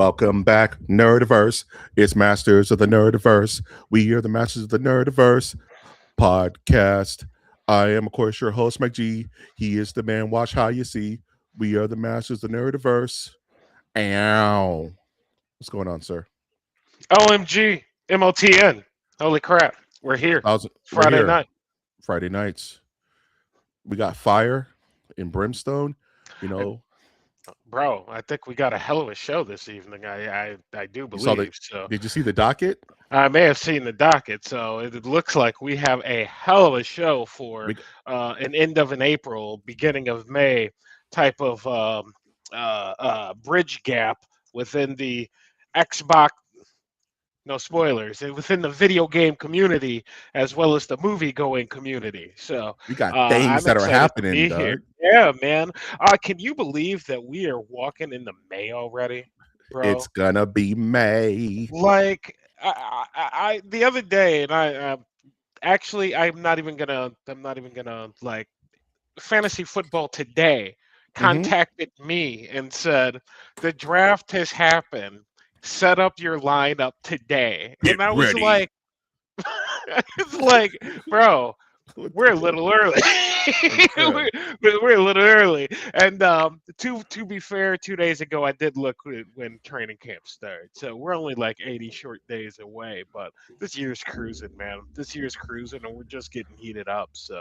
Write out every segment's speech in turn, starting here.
Welcome back, Nerdiverse. It's Masters of the Nerdiverse. We are the Masters of the Nerdiverse podcast. I am, of course, your host, Mike G. He is the man. Watch how you see. We are the Masters of the Nerdiverse. Ow. What's going on, sir? OMG, MOTN. Holy crap. We're here. We're Friday here. night. Friday nights. We got fire and brimstone. You And, know, bro, I think we got a hell of a show this evening. I do you saw the. believe. So Did you see the docket? I may have seen the docket. So it looks like we have a hell of a show for We, an end of an April, beginning of May type of bridge gap within the Xbox. No spoilers. Within the video game community as well as the movie going community. So we got things I'm that are excited to happening, be here. Doug. Yeah, man. Can you believe that we are walking into May already, It's bro? gonna be May. Like the other day, and I actually I'm not even gonna like fantasy football today Mm-hmm. contacted me and said the draft has happened. Set up your lineup today, Get and I was ready. like, it's like, bro, What we're the a hell? little early. Yeah. We're a little early. And to be fair, 2 days ago I did look when training camp started. So we're only like 80 short days away. But this year's cruising, man. This year's cruising, and we're just getting heated up. So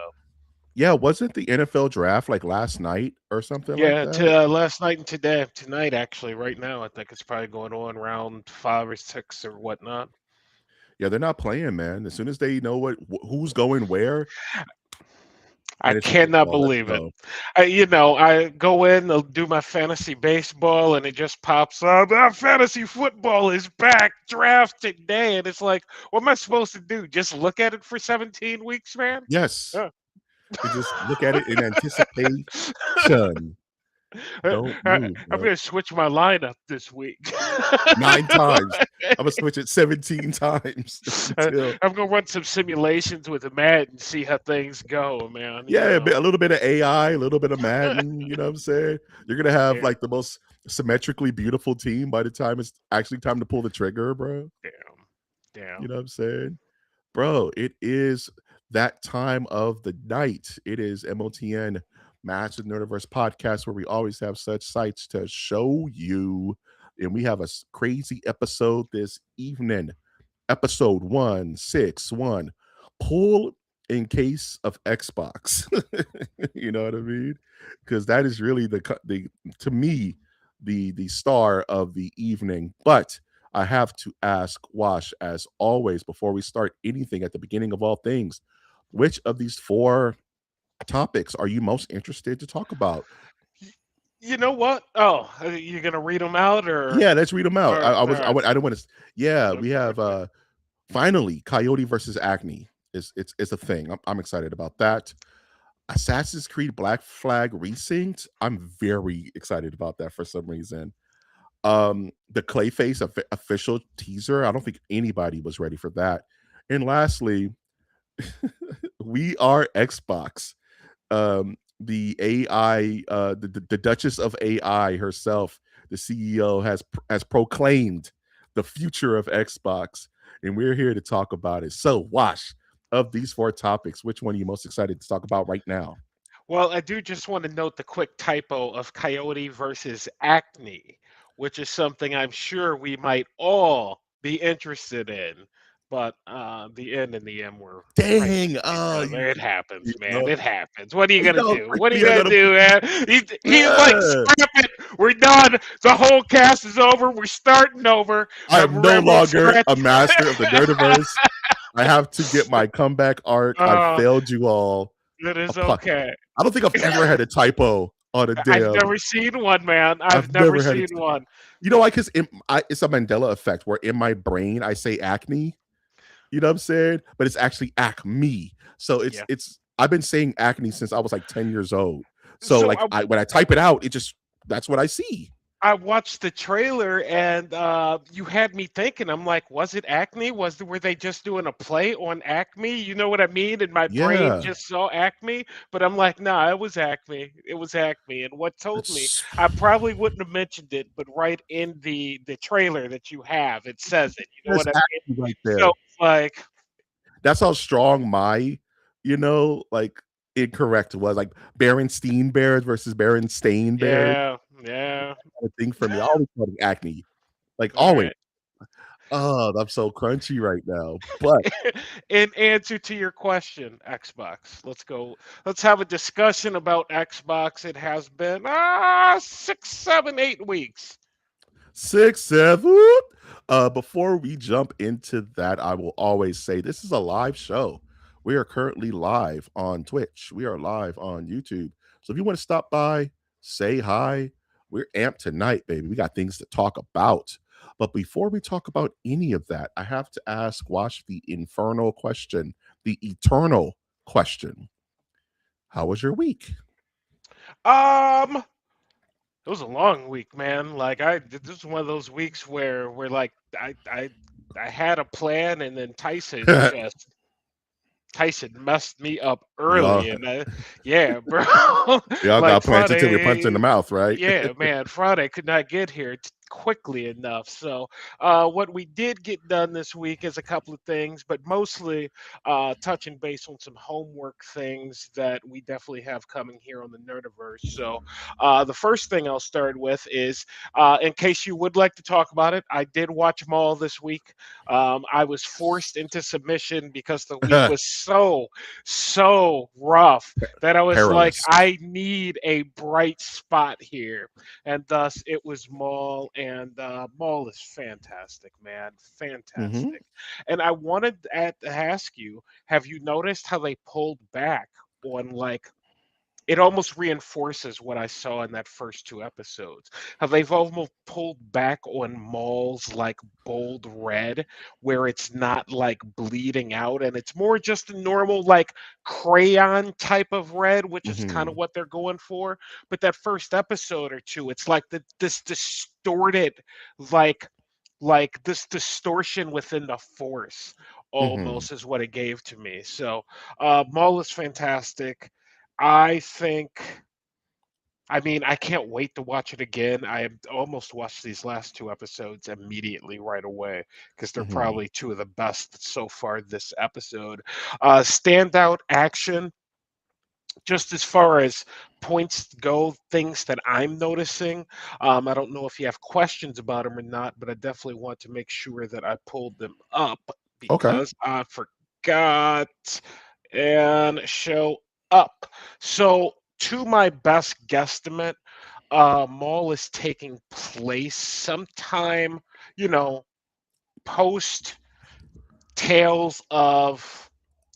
Yeah, wasn't the NFL draft like last night or something like yeah, that? to last night and tonight actually, right now I think it's probably going on round 5 or 6 or whatnot. Yeah, they're not playing, man. As soon as they know who's going where, I fantasy cannot football, let's believe it. go. I go in, I'll do my fantasy baseball, and it just pops up. Fantasy football is back, draft today, and it's like, what am I supposed to do? Just look at it for 17 weeks, man? Yes, Uh, you just look at it in anticipation. Don't I'm move, bro. gonna switch my lineup this week. 9 times. I'm gonna switch it 17 times until I'm gonna run some simulations with the Mad and see how things go, man. yeah, a little bit of AI, a little bit of Madden. You know what I'm saying? You're gonna have Yeah, like the most symmetrically beautiful team by the time it's actually time to pull the trigger, bro. damn, You damn. know what I'm saying? Bro, it is that time of the night. It is MOTN Massive Nerdiverse podcast where we always have such sights to show you. And we have a crazy episode this evening. Episode 161. Pull in case of Xbox. You know what I mean? Because that is really the to me the star of the evening. But I have to ask Wash, as always, before we start anything at the beginning of all things, which of these four topics are you most interested to talk about? You know what? Oh, you're gonna read them out, Yeah, let's read them out. or all I right, would I don't want to. Yeah, we okay, have okay. finally Coyote versus Acne is a thing. I'm excited about that. Assassin's Creed Black Flag Resynced. I'm very excited about that for some reason. The Clayface official teaser. I don't think anybody was ready for that. And lastly, we are Xbox. The AI, the Duchess of AI herself, the CEO has proclaimed the future of Xbox, and we're here to talk about it. So, Wash, of these four topics, which one are you most excited to talk about right now? Well, I do just want to note the quick typo of Coyote versus Acne, which is something I'm sure we might all be interested in. But the N and the M were right Dang! next to each Oh, other. It happens, you man. know, It happens. What are you you gonna know, do? What are you we are gonna gonna. do, man? He's like, Uh, scrap it. We're done. The whole cast is over. We're starting over. I am no Remember, longer scratch. a master of the Nerdiverse. I have to get my comeback arc. I uh, failed you all. it is Apo- okay. I don't think I've ever had a typo on a I've damn. never seen one, man. I've I've never never had a. seen one. You know why? Because it's a Mandela effect where in my brain I say acne. You know what I'm saying? But it's actually acme. So Yeah. it's. I've been saying acne since I was like 10 years old. So So like I when I type it out, it just that's what I see. I watched the trailer and you had me thinking. I'm like, was it Acme? Were they just doing a play on Acme? You know what I mean? And my brain Yeah. just saw Acme, but I'm like, nah, it was Acme. It was Acme. And what told me, It's I probably wouldn't have mentioned it, but right in the trailer that you have, it says it. You know that's what I mean? Acme right So there. it's like, That's how strong my, like, incorrect was, like, Berenstain Bears versus Berenstain Bears, yeah, yeah. a thing for me. I always called it Acme, like, All always. right. Oh, I'm so crunchy right now, but In answer to your question, Xbox. Let's go. Let's have a discussion about Xbox. It has been 6, 7, 8 weeks. 6, 7. Before we jump into that, I will always say this is a live show. We are currently live on Twitch. We are live on YouTube. So if you want to stop by, say hi. We're amped tonight, baby. We got things to talk about. But before we talk about any of that, I have to ask Wash the infernal question, the eternal question. How was your week? Um, it was a long week, man. Like this was one of those weeks where like I had a plan and then Tyson messed me up we all early, and yeah, bro. we all Like got planted until we punched in the Friday, mouth, right? yeah, man. Friday could not get here quickly enough. So, what we did get done this week is a couple of things, but mostly touching base on some homework things that we definitely have coming here on the Nerdiverse. So, the first thing I'll start with is, in case you would like to talk about it, I did watch Maul this week. I was forced into submission because the week was so rough that I was like, Perilous. I need a bright spot here, and thus it was Maul, and Maul is fantastic, man, Mhm. fantastic. And I wanted to ask you, have you noticed how they pulled back on like it almost reinforces what I saw in that first two episodes. How they've almost pulled back on Maul's like bold red, where it's not like bleeding out and it's more just a normal like crayon type of red, which is kind of Mhm. what they're going for. But that first episode or two, it's like this distorted, like this distortion within the force Mhm. almost is what it gave to me. So Maul is fantastic. I think, I mean, I can't wait to watch it again. I almost watched these last two episodes immediately right away because they're Mhm. probably two of the best so far this episode. Standout action, just as far as points go, things that I'm noticing. I don't know if you have questions about them or not, but I definitely want to make sure that I pulled them up Okay. because I forgot and show up. So, to my best guesstimate, Maul is taking place sometime, you know, post Tales of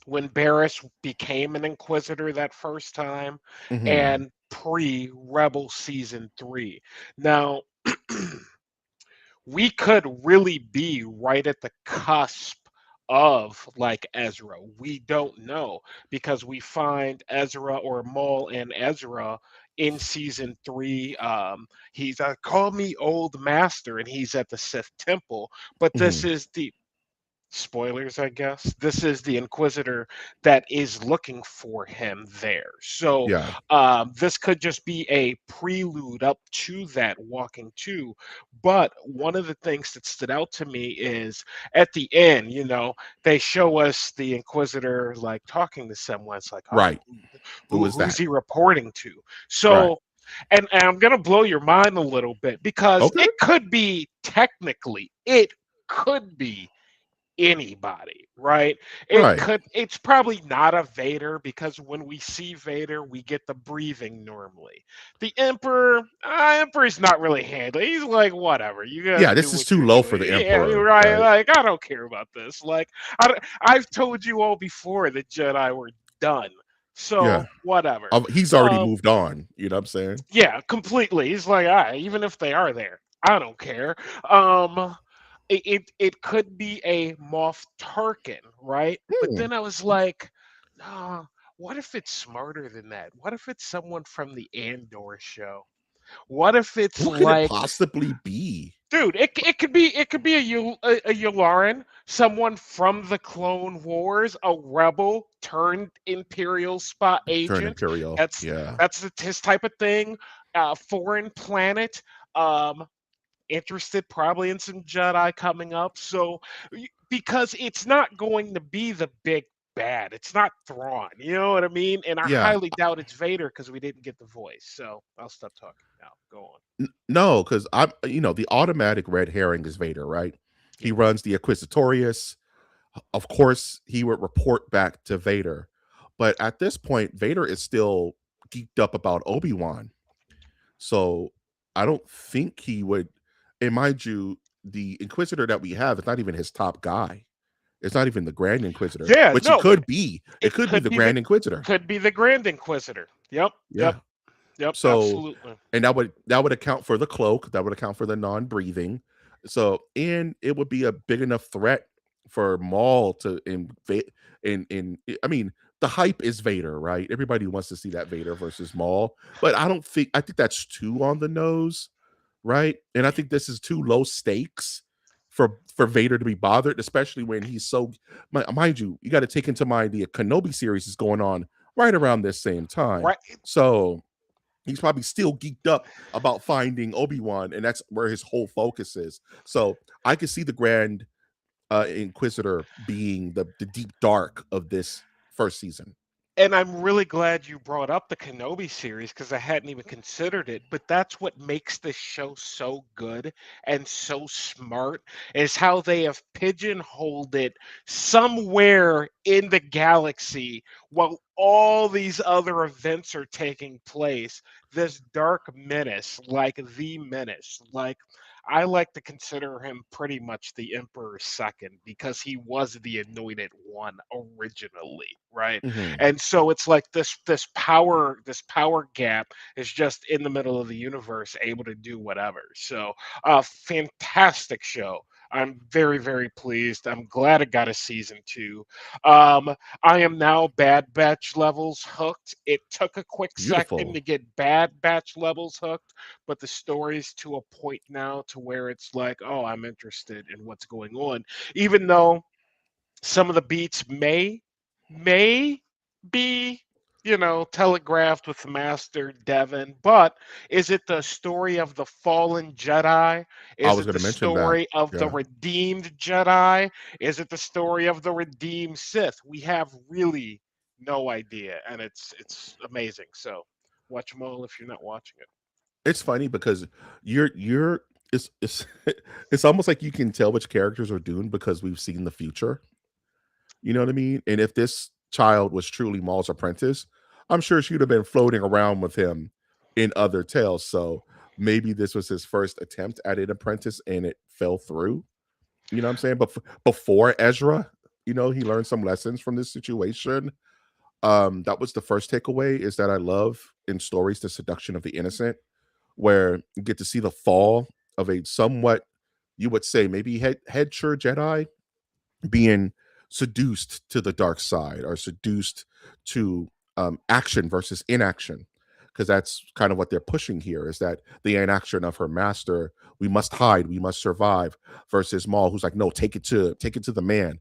when Barris became an Inquisitor that first time, Mhm. and pre Rebel Season 3. Now, we could really be right at the cusp of like Ezra. We don't know because we find Ezra or Maul and Ezra in season 3. He's call me old master, and he's at the Sith temple. But this Mhm. is the spoilers, I guess. This is the Inquisitor that is looking for him there. So Yeah. this could just be a prelude up to that walking to. But one of the things that stood out to me is at the end, they show us the Inquisitor like talking to someone. It's like, oh, Right. Who is who's that? he reporting to? Right. So and I'm gonna blow your mind a little bit because Okay. it could be anybody, right? Right. It's probably not a Vader because when we see Vader, we get the breathing normally. The Emperor's not really handling. He's like, whatever, you guys Yeah, do this is what too you're low for doing. the Yeah, Emperor, right. right? Like, I don't care about this. Like, I've told you all before the Jedi were done. Yeah. So whatever. He's already Um, moved on, you know what I'm saying? yeah, completely. He's like, all right, even if they are there, I don't care. Um, it could be a Moff Tarkin, right? But Hmm. then I was like, nah, what if it's smarter than that? What if it's someone from the Andor show? What if it's Who could it like, possibly be? dude, it could be a Yularen, someone from the Clone Wars, a rebel turned Imperial spot Turn agent. Imperial. That's Yeah. his type of thing. Foreign planet. Um, Interested probably in some Jedi coming up. So because it's not going to be the big bad. It's not Thrawn. You know what I mean? And I Yeah. highly doubt it's Vader because we didn't get the voice. So I'll stop talking now. Go on. No, because the automatic red herring is Vader, right? Yeah. He runs the Inquisitorius. Of course, he would report back to Vader. But at this point, Vader is still geeked up about Obi-Wan. So I don't think he would. And mind you, the Inquisitor that we have is not even his top guy. It's not even the Grand Inquisitor, Yeah, which he no, could be. It it could be the Grand Inquisitor. could be the Grand Inquisitor. Yep, yep, Yeah. yep, So, absolutely. and that would account for the cloak. That would account for the non-breathing. So, and it would be a big enough threat for Maul to invade. In I mean, the hype is Vader, right? Everybody wants to see that Vader versus Maul, but I don't think I think that's too on the nose, right? And I think this is too low stakes for Vader to be bothered, especially when he's so mind you, you got to take into mind the Kenobi series is going on right around this same time. Right. So he's probably still geeked up about finding Obi-Wan, and that's where his whole focus is. So I could see the Grand Inquisitor being the deep dark of this first season. And I'm really glad you brought up the Kenobi series because I hadn't even considered it. But that's what makes this show so good and so smart is how they have pigeonholed it somewhere in the galaxy while all these other events are taking place. This dark menace, like the menace, like I like to consider him pretty much the Emperor's second because he was the anointed one originally, right? Mhm. And so it's like this power gap is just in the middle of the universe, able to do whatever. So, fantastic show. I'm very, very pleased. I'm glad it got a season two. I am now Bad Batch levels hooked. It took a quick second Beautiful. to get Bad Batch levels hooked, but the story's to a point now to where it's like, oh, I'm interested in what's going on, even though some of the beats may be telegraphed with Master Devon, but is it the story of the fallen Jedi? I Is was it going the to mention that. story of the Yeah. redeemed Jedi? Is it the story of the redeemed Sith? We have really no idea, and it's amazing. So watch them all if you're not watching it. It's funny because you're it's it's almost like you can tell which characters are doomed because we've seen the future. You know what I mean? And if this child was truly Maul's apprentice, I'm sure she would have been floating around with him in other tales. So maybe this was his first attempt at an apprentice and it fell through. You know what I'm saying? But before Ezra, he learned some lessons from this situation. That was the first takeaway is that I love in stories the seduction of the innocent, where you get to see the fall of a somewhat, you would say, maybe head sure Jedi being seduced to the dark side or seduced to action versus inaction, because that's kind of what they're pushing here is that the inaction of her master, we must hide, we must survive, versus Maul, who's like, no, take it to the man,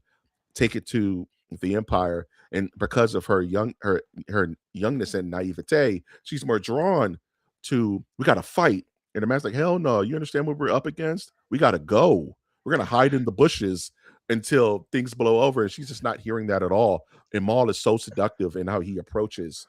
take it to the empire. And because of her youngness and naivete, she's more drawn to, we gotta fight. And the man's like, hell no, you understand what we're up against? We gotta go. We're gonna hide in the bushes until things blow over. And she's just not hearing that at all. And Maul is so seductive in how he approaches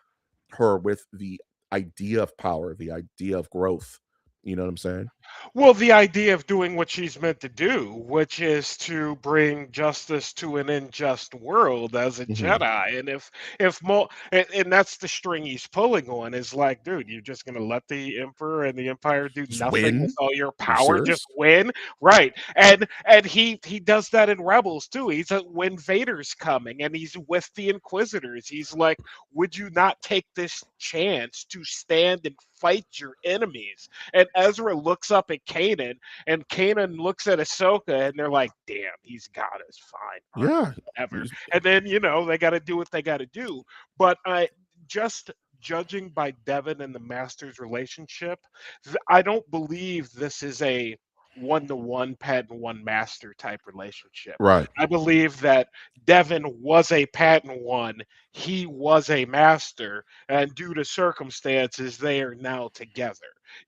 her with the idea of power, the idea of growth. You know what I'm saying? Well, the idea of doing what she's meant to do, which is to bring justice to an unjust world as a Hmm. Jedi, and if Mo, and that's the string he's pulling on is like, dude, you're just gonna let the Emperor and the Empire do Just nothing with win. all your Are you power, just serious? win, right? And he does that in Rebels too. He's when Vader's coming and he's with the Inquisitors. He's like, would you not take this chance to stand and fight your enemies? And Ezra looks up at Kanan, and Kanan looks at Ahsoka, and they're like, "Damn, he's got us. Fine, all right, Yeah. whatever." And then they got to do what they got to do. But I just judging by Devin and the Master's relationship, I don't believe this is a one-to-one Padawan Master type relationship. Right. I believe that Devin was a Padawan, he was a Master, and due to circumstances, they are now together.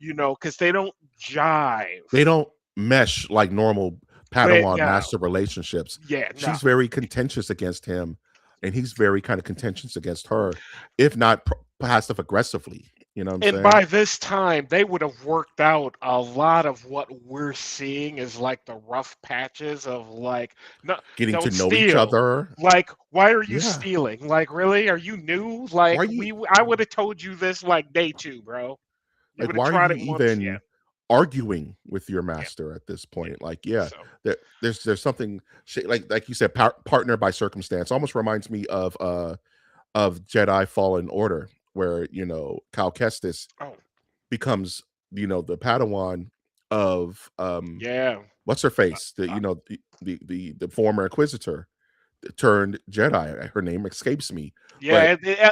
Because they don't jive. They don't mesh like normal But Padawan no, master relationships. yeah, no. She's very contentious against him, and he's very kind of contentious against her, if not passive aggressively. You know what I'm And saying? by this time, they would have worked out a lot of what we're seeing is like the rough patches of like, no, Getting to don't know each steal. other. Like, why are you Yeah. stealing? Like, really? Are you new? Why Like, are you I would have told you this like day two, bro. You like? would have Why are tried you it once, yeah, even arguing with your yeah, master at this yeah. point? Like, yeah, So, there's something like you said, partner by circumstance. Almost reminds me of Jedi Fallen Order, where Cal Kestis oh, becomes the Padawan of yeah, what's her face, the uh, the former Inquisitor turned Jedi. Her name escapes me, but yeah.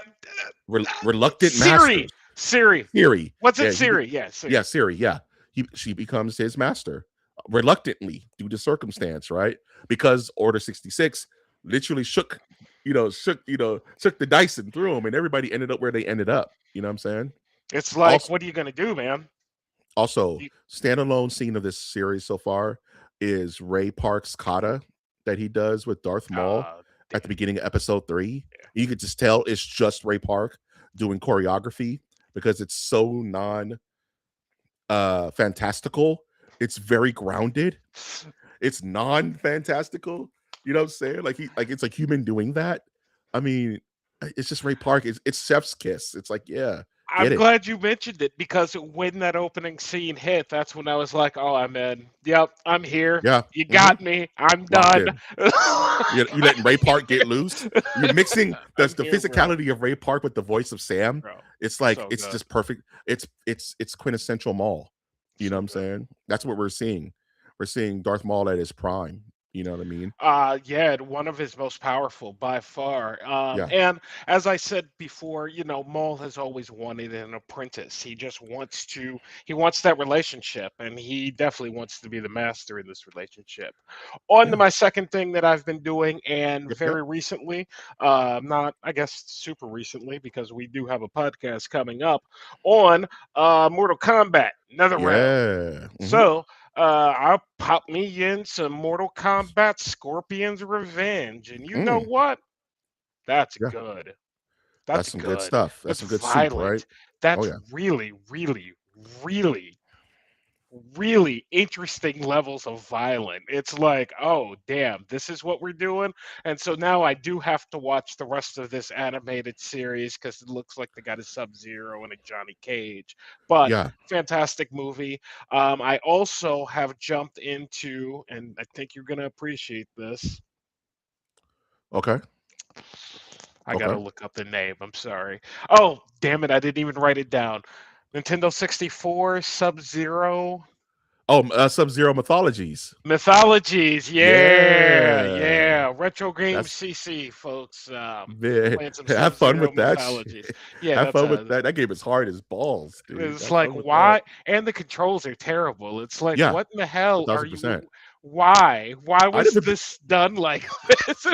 reluctant Siri, masters. Siri. Siri, What's it, yeah, Siri? Yeah, yeah, Siri. Siri, yeah. She becomes his master reluctantly due to circumstance, right? Because Order 66 literally shook the dice and threw them, and everybody ended up where they ended up. You know what I'm saying? It's like, Also, what are you gonna do, man? Also, You, standalone scene of this series so far is Ray Park's kata that he does with Darth Maul damn, at the beginning of episode 3. yeah. You could just tell it's just Ray Park doing choreography because it's so non fantastical. It's very grounded. It's non fantastical. You know what I'm saying? Like it's like human doing that. I mean, it's just Ray Park. It's chef's kiss. It's like, yeah, I'm get it. glad you mentioned it because when that opening scene hit, that's when I was like, "Oh, I'm in. Yep, I'm here. Yeah. You Mhm. got me. I'm Locked done. in. You letting Ray Park get loose. You're mixing I'm the here, bro. physicality of Ray Park with the voice of Sam. Bro, It's like so it's good, just perfect. It's quintessential Maul. You know what so I'm good. saying? That's what we're seeing. We're seeing Darth Maul at his prime. You know what I mean? Yeah, one of his most powerful by far. Yeah. And as I said before, Maul has always wanted an apprentice. He wants that relationship, and he definitely wants to be the master in this relationship. On to Yeah. my second thing that I've been doing, and Yep. Yep. very recently, not I guess super recently because we do have a podcast coming up on Mortal Kombat, another realm. Yeah. So I popped me in some Mortal Kombat Scorpion's Revenge, and you know Mm, what? That's yeah. good. That's That's some good good. stuff. That's That's some good soup, right? violent. Oh That's yeah. really, really, really, really interesting levels of violent. It's like, oh, damn, this is what we're doing. And so now I do have to watch the rest of this animated series because it looks like they got a Sub Zero and a Johnny Cage. But Yeah. fantastic movie. I also have jumped into, and I think you're going to appreciate this. Okay. I got to Okay. look up the name. I'm sorry. Oh, damn it. I didn't even write it down. Nintendo 64, Sub Zero. Oh, Sub Zero Mythologies. Mythologies, yeah, Yeah. yeah. Retro Game That's CC, folks. man. Playing some Have Sub fun Zero with that shit. Mythologies. Yeah, Have that's fun with that. That game is hard as balls, dude. it's Have like fun with that. why, and the controls are terrible. It's like, Yeah, what in the hell are you? 1000%. Why? Why I was never, be- this done like this?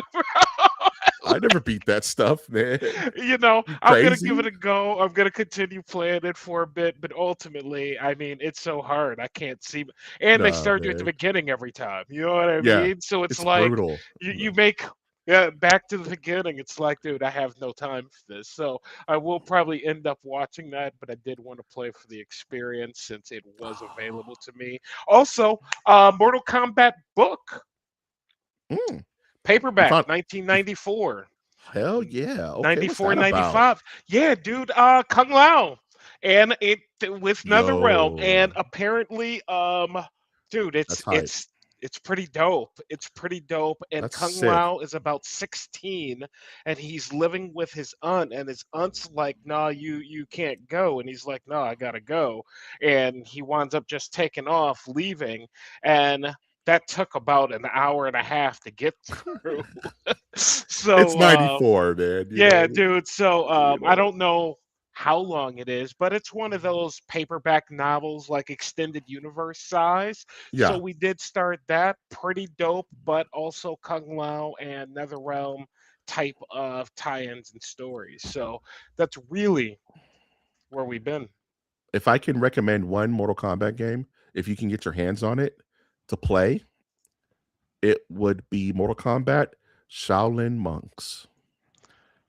I never beat that stuff, man. You I'm gonna give it crazy? a go. I'm gonna continue playing it for a bit, but ultimately, I mean, it's so hard. I can't see, and they Nah, start you at the man. beginning every time. You know what I Yeah, mean? So it's it's like brutal. you make yeah back to the beginning. It's like, dude, I have no time for this. So I will probably end up watching that, but I did want to play for the experience since it was available to me. Also, Mortal Kombat book Mm, you paperback, found? You, 1994. hell yeah. Okay, what's 94, that about? 95. Yeah, dude, Kung Lao. And it with NetherRealm. And Yo, apparently, dude, that's hype. it's pretty dope. It's pretty dope. And That's Kung sick. Lao is about 16 and he's living with his aunt. And his aunt's like, nah, you can't go. And he's like, no, I gotta go. And he winds up just taking off, leaving. And that took about an hour and a half to get through. It's So 94, man. yeah, dude. So You I know. don't know. how long it is, but it's one of those paperback novels, like extended universe size. So Yeah. we did start that. Pretty dope, but also Kung Lao and NetherRealm type of tie-ins and stories. So that's really where we've been. If I can recommend one Mortal Kombat game, if you can get your hands on it to play, it would be Mortal Kombat Shaolin Monks.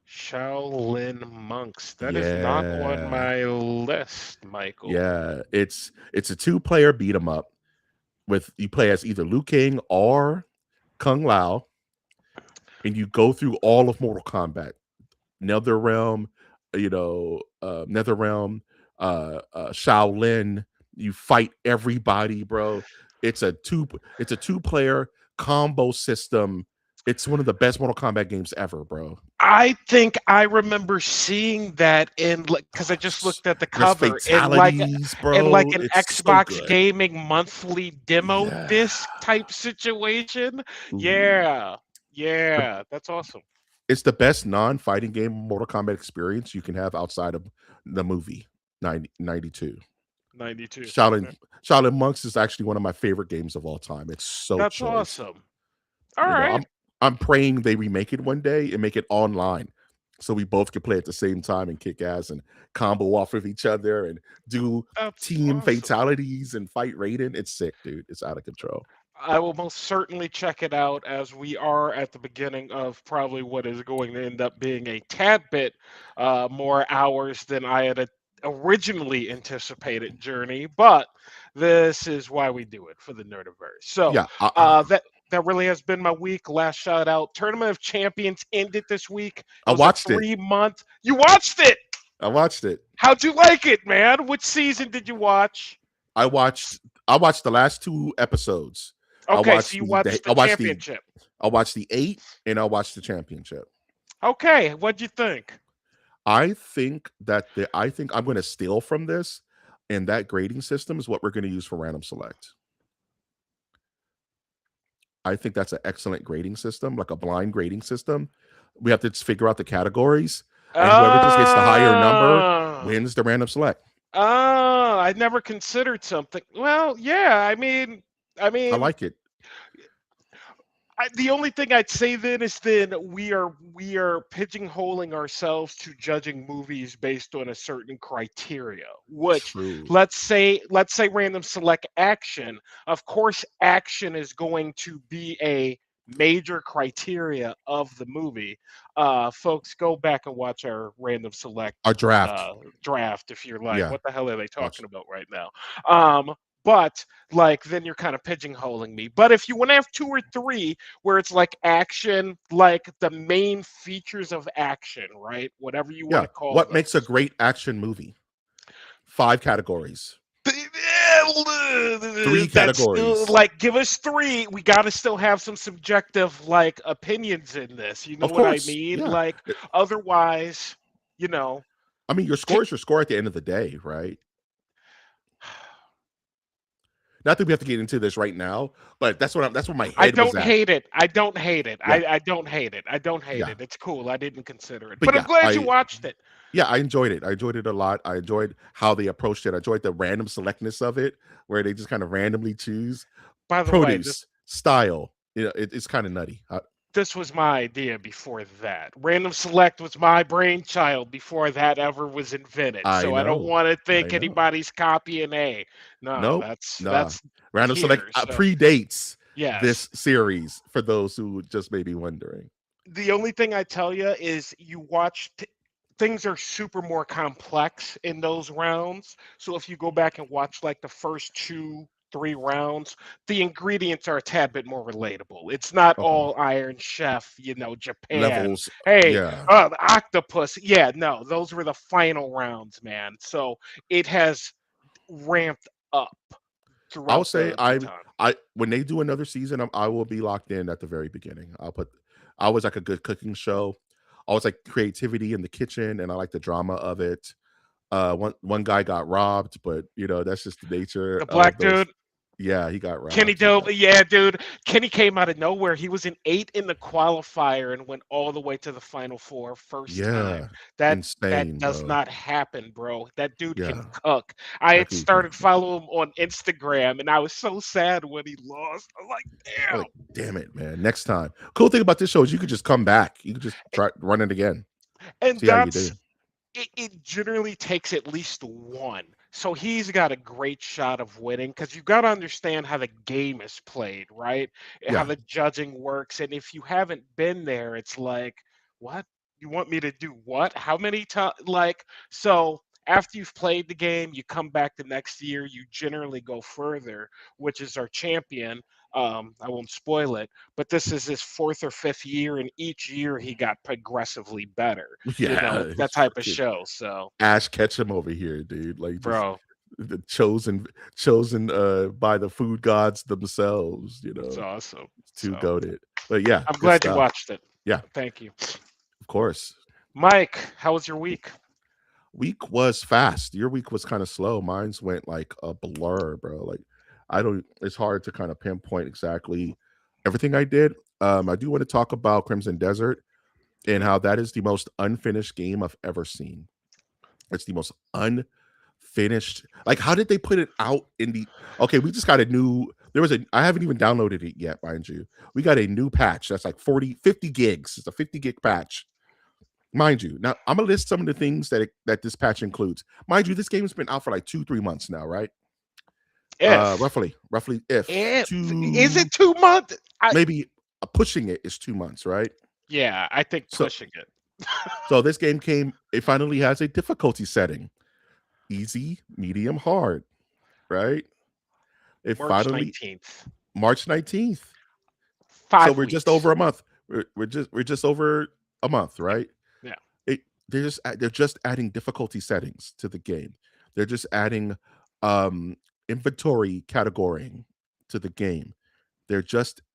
Shaolin Monks. That is not on Yeah. my list, Michael. Yeah. It's a two-player beat 'em up with you play as either Liu Kang or Kung Lao, and you go through all of Mortal Kombat. NetherRealm, NetherRealm, Shaolin. You fight everybody, bro. It's a two-player combo system. It's one of the best Mortal Kombat games ever, bro. I think I remember seeing that in like because I Oh, just looked at the there's cover fatalities, in like bro. an It's so Xbox good. gaming monthly demo Yeah. disc type situation. Ooh. Yeah, The- yeah, that's awesome. It's the best non-fighting game Mortal Kombat experience you can have outside of the movie 92. 92. Shaolin Okay, Shaolin Monks is actually one of my favorite games of all time. It's so that's choice. awesome. All You know, right. I'm praying they remake it one day and make it online so we both can play at the same time and kick ass and combo off of each other and do That's team awesome. fatalities and fight Raiden. It's sick, dude. It's out of control. I will most certainly check it out as we are at the beginning of probably what is going to end up being a tad bit more hours than I had originally anticipated journey. But this is why we do it for the Nerdiverse. So Yeah, that really has been my week. Last shout out. Tournament of Champions ended this week. It I was a watched it. 3 month. You watched it. I watched it. How'd you like it, man? Which season did you watch? I watched I watched the last two episodes. I Okay, so watched you the watched the I watched the championship. I watched the 8 and I watched the championship. Okay, what'd you think? I think I'm going to steal from this, and that grading system is what we're going to use for random select. I think that's an excellent grading system, like a blind grading system. We have to just figure out the categories, and whoever just gets the higher number Oh, wins the random select. oh, I never considered something. Well, yeah, I I mean, like it. the only thing I'd say then is then we are pigeonholing ourselves to judging movies based on a certain criteria. Which True. let's say random select action. Of course, action is going to be a major criteria of the movie. Folks, go back and watch our random select Our draft. uh, draft if you're like, Yeah. what the hell are they Watch. talking about right now? But like then you're kind of pigeonholing me. But if you want to have two or three where it's like action, like the main features of action, right? Whatever you want Yeah. to call What makes a those. great action movie? 5 categories. 3 That's still categories. like give us three. We got to still have some subjective like opinions in this. You know Of what I course. mean? Yeah. Like otherwise, you know, I mean, your score is your score at the end of the day, right? Not that we have to get into this right now, but that's where my I head was don't at. hate it. I don't hate it. Yeah. I don't hate it. I don't hate Yeah. it. It's cool. I didn't consider it. But But I'm yeah, glad you watched it. I enjoyed it. I enjoyed it a lot. I enjoyed how they approached it. I enjoyed the random selectness of it, where they just kind of randomly choose By the way, produce, style. It's kind of nutty. this was my idea before that. Random select was my brainchild before that ever was invented. I So I don't know. want to I think know. anybody's copying A. No, Nope. that's Nah. that's Random select here. So predates yes. this series for those who just may be wondering. The only thing I tell you is you watch things are super more complex in those rounds. So if you go back and watch like the first two, three rounds, the ingredients are a tad bit more relatable. It's not Okay. all Iron Chef, Japan. Levels. Hey, Yeah. the octopus. Yeah, no, those were the final rounds, man. So it has ramped up I'll throughout say the time. I when they do another season, I will be locked in at the very beginning. I always like a good cooking show. I always like creativity in the kitchen, and I like the drama of it. One guy got robbed, but that's just the nature The of black those. dude. Yeah, he got Kenny robbed. He Dope, got yeah, dude. Kenny came out of nowhere. He was an 8 in the qualifier and went all the way to the final four first time. yeah, That insane, does bro. not happen, bro. That dude can Yeah, cook. I that had dude can started cook. following him on Instagram, and I was so sad when he lost. I'm like, I'm damn. like, damn it, man. Next time. Cool thing about this show is you could just come back. You could just try run it again. And See how you that's do. it generally takes at least one. So he's got a great shot of winning because you've got to understand how the game is played, right? How Yeah. the judging works. And if you haven't been there, it's like, what? You want me to do what? How many times? Like, so after you've played the game, you come back the next year, you generally go further, which is our champion. I won't spoil it, but this is his fourth or fifth year, and each year he got progressively better. Yeah. That It's type of fucking show. So, Ash Ketchum over here, dude. Like just bro, the chosen by the food gods themselves, it's awesome. It's too So, goaded. But yeah, I'm good glad you stuff. watched it. Yeah, Thank you. of course. Mike, how was your week? Week was fast. Your week was kind of slow. Mine's went like a blur, bro. Like I don't it's hard to kind of pinpoint exactly everything I did. I do want to talk about Crimson Desert and how that is the most unfinished game I've ever seen. It's the most unfinished. Like, how did they put it out in the okay? We just got a new. There was a. I haven't even downloaded it yet, mind you. We got a new patch that's like 40, 50 gigs. It's a 50 gig patch, mind you. Now I'm gonna list some of the things that this patch includes. Mind you, this game's been out for like 2, 3 months now, right? If, Roughly, if if is two it 2 months? maybe pushing it is 2 months, right? Yeah, I think So pushing it. so this game came. It finally has a difficulty setting: easy, medium, hard, right? It March finally 19th. March 19th. So 5 we're just weeks. over a month. We're just over a month, Yeah, right? yeah. They're just adding difficulty settings to the game. They're just adding um inventory categorying to the game.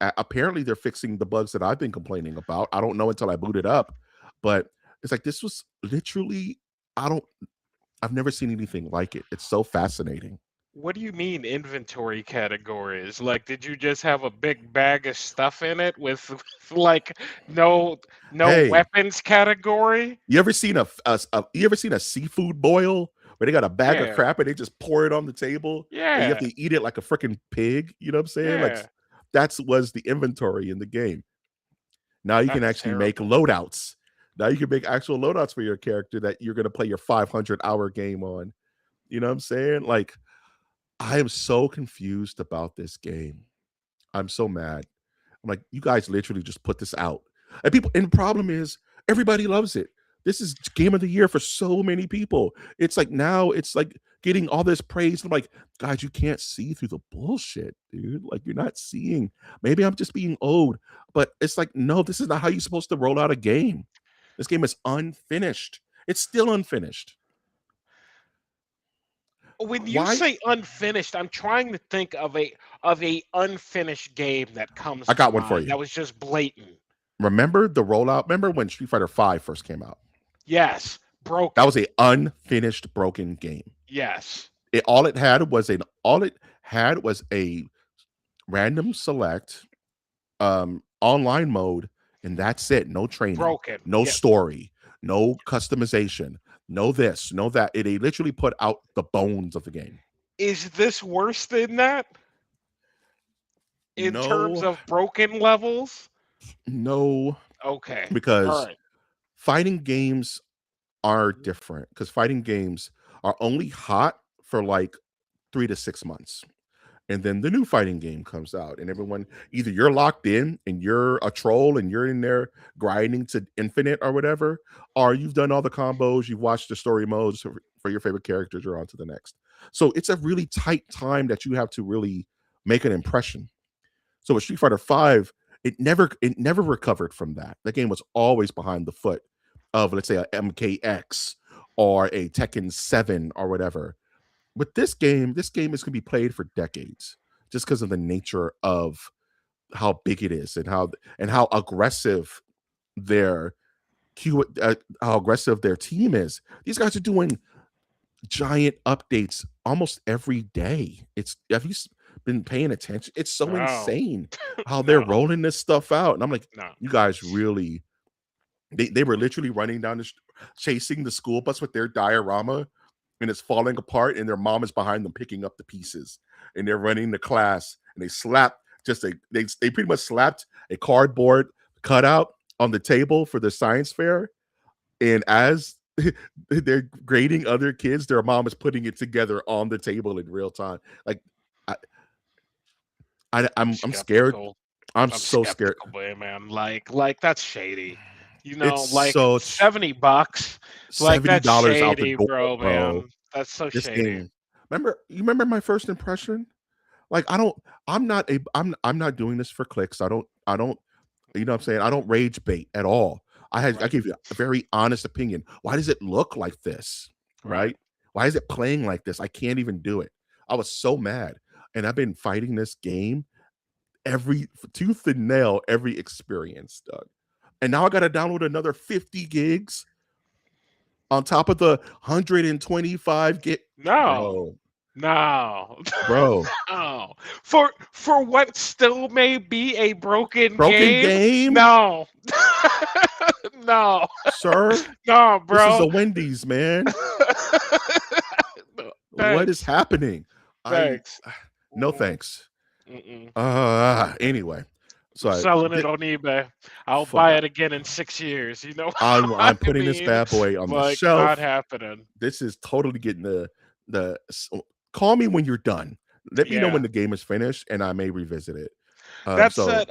Apparently they're fixing the bugs that I've been complaining about. I don't know until I boot it up, but it's like this was literally I don't I've never seen anything like it. It's so fascinating. What do you mean inventory categories? Like, did you just have a big bag of stuff in it with like no no Hey, weapons category? you ever seen you ever seen a seafood boil where they got a bag of Yeah, crap and they just pour it on the table and you have yeah, to eat it like a freaking pig? You know what I'm saying? Like yeah. that's was the inventory in the game. Now you can That's actually make terrible. loadouts. Now you can make actual loadouts for your character that you're gonna play your 500-hour game on. You know what I'm saying? Like I am so confused about this game. I'm so mad. I'm like, you guys literally just put this out. And the problem is everybody loves it. This is game of the year for so many people. It's like now it's like getting all this praise. I'm like, guys, you can't see through the bullshit, dude. Like you're not seeing. Maybe I'm just being old, but it's like, no, this is not how you're supposed to roll out a game. This game is unfinished. It's still unfinished. When you Why? say unfinished, I'm trying to think of a unfinished game that comes I to got one for mind you. that was just blatant. Remember the rollout? Remember when Street Fighter 5 first came out? Yes, That broken. was a unfinished broken game. Yes, All it had was a random select online mode, and that's it. No training, broken. no Yeah. story, no customization, no this, no that. They literally put out the bones of the game. Is this worse than that in terms No, of broken levels? no, Okay. All because right. fighting games are Mhm. different because fighting games are only hot for like 3 to 6 months. And then the new fighting game comes out, and everyone either you're locked in and you're a troll and you're in there grinding to infinite or whatever, or you've done all the combos, you've watched the story modes for your favorite characters, you're on to the next. So it's a really tight time that you have to really make an impression. So with Street Fighter 5, it never recovered from that. The game was always behind the foot of, let's say, a MKX or a Tekken 7 or whatever. With this game is going to be played for decades just because of the nature of how big it is and how aggressive their how aggressive their team is. These guys are doing giant updates almost every day. It's have you been paying attention. It's so No, insane how they're no, rolling this stuff out. And I'm like, no. you guys really they were literally running down chasing the school bus with their diorama, and it's falling apart, and their mom is behind them picking up the pieces, and they're running to class, and they slap just a they pretty much slapped a cardboard cutout on the table for the science fair, and as they're grading other kids, their mom is putting it together on the table in real time. Like I, I'm I'm scared. skeptical. I'm I'm so scared. skeptical, boy, man. Like that's shady. It's Like such $70. Like that's $70 out the shady, door, bro, bro. man. That's so This shady. game. You remember my first impression? Like I'm not doing this for clicks. I don't you know what I'm saying? I don't rage bait at all. I Right, give you a very honest opinion. Why does it look like this? right. Right? Why is it playing like this? I can't even do it. I was so mad. And I've been fighting this game every tooth and nail, every experience, Doug. And now I gotta download another 50 gigs on top of the 125 gig. No, Bro, no, bro. no. For what still may be a broken Broken game? game, No, no, sir. no, This is bro. a Wendy's, man. No, What is thanks, happening? I thanks. no Mm-mm, thanks. mm-mm. Anyway, so I'm I selling it get on eBay. I'll buy fuck. it again in 6 years. You know what I'm I putting this mean? bad boy on the Like, not shelf. happening. This is totally getting the call me when you're done. Let me know when Yeah. the game is finished, and I may revisit it. That So said,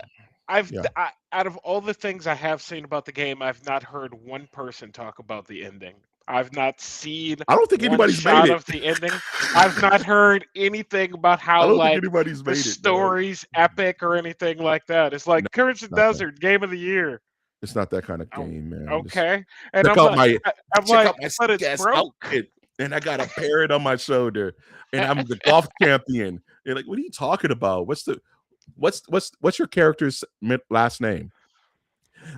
yeah, out of all the things I have seen about the game, I've not heard one person talk about the ending. I've not seen I don't think one anybody's made shot it. of the ending. I've not heard anything about I how don't think like anybody's the made it, man. story's epic or anything like that. It's No, like Courage the not that. Desert, game of the year. It's not that kind of Oh, game, man. Just okay. And check out my I'm check out like, my but sick it's ass broke. outfit, and I got a parrot on my shoulder, and I'm the golf champion. You're like, what are you talking about? What's your character's last name?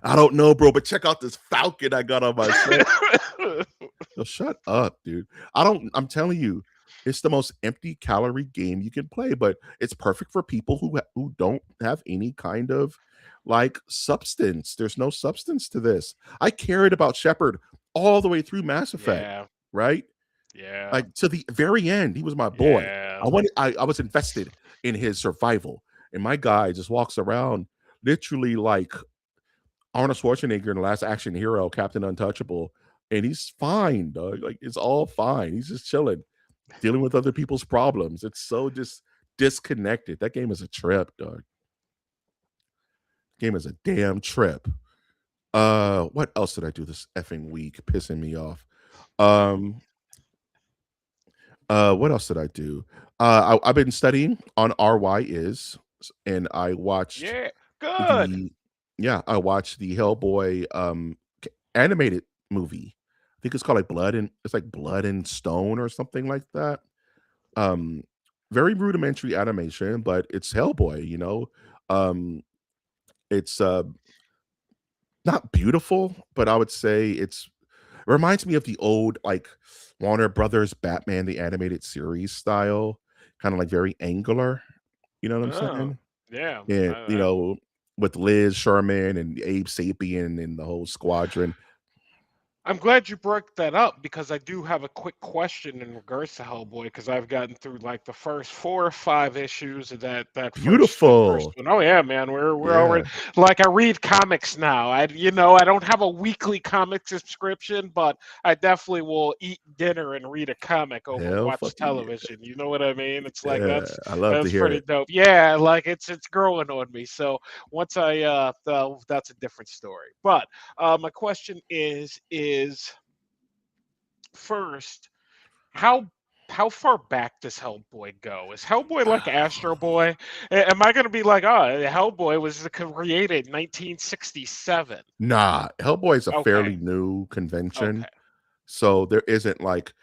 I don't know, bro, but check out this falcon I got on my shoulder. So shut up, dude. I'm telling you, it's the most empty calorie game you can play, but it's perfect for people who don't have any kind of like substance. There's no substance to this. I cared about Shepard all the way through Mass Effect, Yeah, right? yeah, Like to the very end, he was my boy. yeah. I was invested in his survival. And my guy just walks around literally like Arnold Schwarzenegger in the last action hero, Captain Untouchable, and he's fine, dog. Like it's all fine. He's just chilling, dealing with other people's problems. It's so just disconnected. That game is a trip, dog. Game is a damn trip. What else did I do this effing week? Pissing me off. Um, what else did I do? I've been studying on RY is, and I watched Yeah, good. the I watched the Hellboy animated movie. I think it's called like Blood and Stone or something like that. Um very rudimentary animation,. But it's Hellboy, you know. It's not beautiful, but I would say it reminds me of the old like Warner Brothers Batman the animated series style, kind of like very angular, you know what I'm Oh, saying? yeah. And with Liz Sherman and Abe Sapien and the whole squadron. I'm glad you broke that up because I do have a quick question in regards to Hellboy because I've gotten through like the first 4 or 5 issues of that first Beautiful. one. Oh yeah, man, we're Yeah. already like I read comics now. I don't have a weekly comic subscription, but I definitely will eat dinner and read a comic over Hell watch fucking yeah. television. You know what I mean? It's like Yeah. I love to that's hear pretty it. dope. Yeah, like it's growing on me. So once that's a different story. But my question is first, how how far back does Hellboy go? Is Hellboy like Astro Boy? Am I going to be like, oh, Hellboy was created in 1967? Nah, Hellboy is a Okay, fairly new convention. okay, So there isn't like,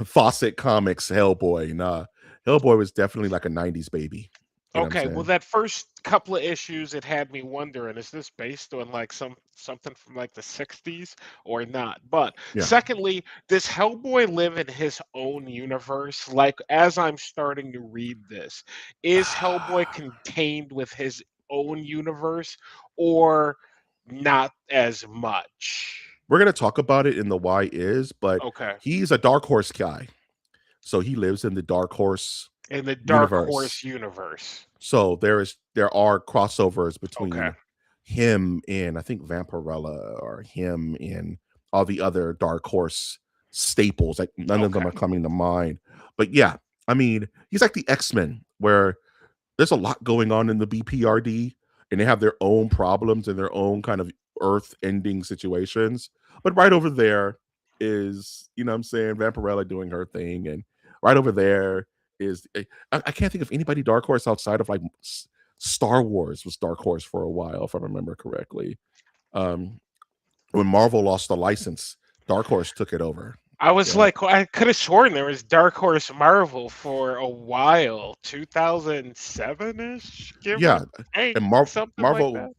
Fawcett Comics Hellboy. Nah. Hellboy was definitely like a 90s baby. You know what I'm Okay, well, saying? that first couple of issues, it had me wondering, is this based on like something from like the 60s or not? But Yeah. secondly, does Hellboy live in his own universe? Like, as I'm starting to read this, is Hellboy contained with his own universe or not as much? We're gonna talk about it in the why is, but Okay. he's a Dark Horse guy, so he lives in the Dark Horse In the Dark universe. Horse universe. So there are crossovers Okay. between him and I think Vampirella or him and all the other Dark Horse staples. Like none of them Okay. are coming to mind. But yeah, I mean, he's like the X-Men where there's a lot going on in the BPRD and they have their own problems and their own kind of earth ending situations. But right over there is, you know what I'm saying, Vampirella doing her thing. And right over there is, I can't think of anybody Dark Horse outside of like Star Wars was Dark Horse for a while, if I remember correctly. Um, when Marvel lost the license, Dark Horse took it over. I was Yeah. like, I could have sworn there was Dark Horse Marvel for a while, 2007-ish, give or Yeah. take, And something like Marvel, that.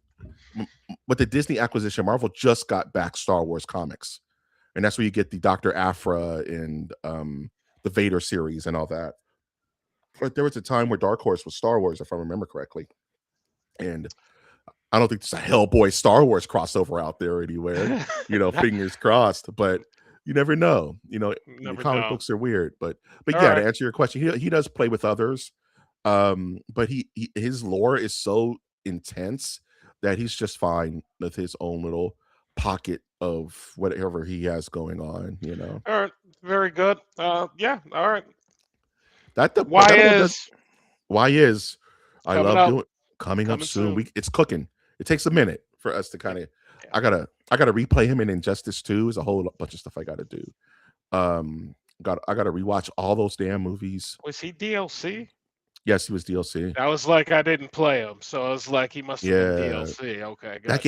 with the Disney acquisition, Marvel just got back Star Wars comics. And that's where you get the Dr. Aphra and the Vader series and all that. But there was a time where Dark Horse was Star Wars, if I remember correctly. And I don't think there's a Hellboy Star Wars crossover out there anywhere. You know, fingers crossed. But you never know. You know, the Never comic know. books are weird. But All yeah, to right. answer your question, he does play with others. But he his lore is so intense that he's just fine with his own little pocket of whatever he has going on. You know All right. Very good. Yeah. All right. Why that'll does is why is I coming love up? doing coming up Coming soon. soon. It's cooking. It takes a minute for us to kind of. Yeah. I gotta replay him in Injustice 2. There's a whole bunch of stuff I gotta do. I gotta rewatch all those damn movies. Was he DLC? Yes, he was DLC. I was like, I didn't play him, so I was like, he must have been Yeah, DLC. Okay, that gotcha.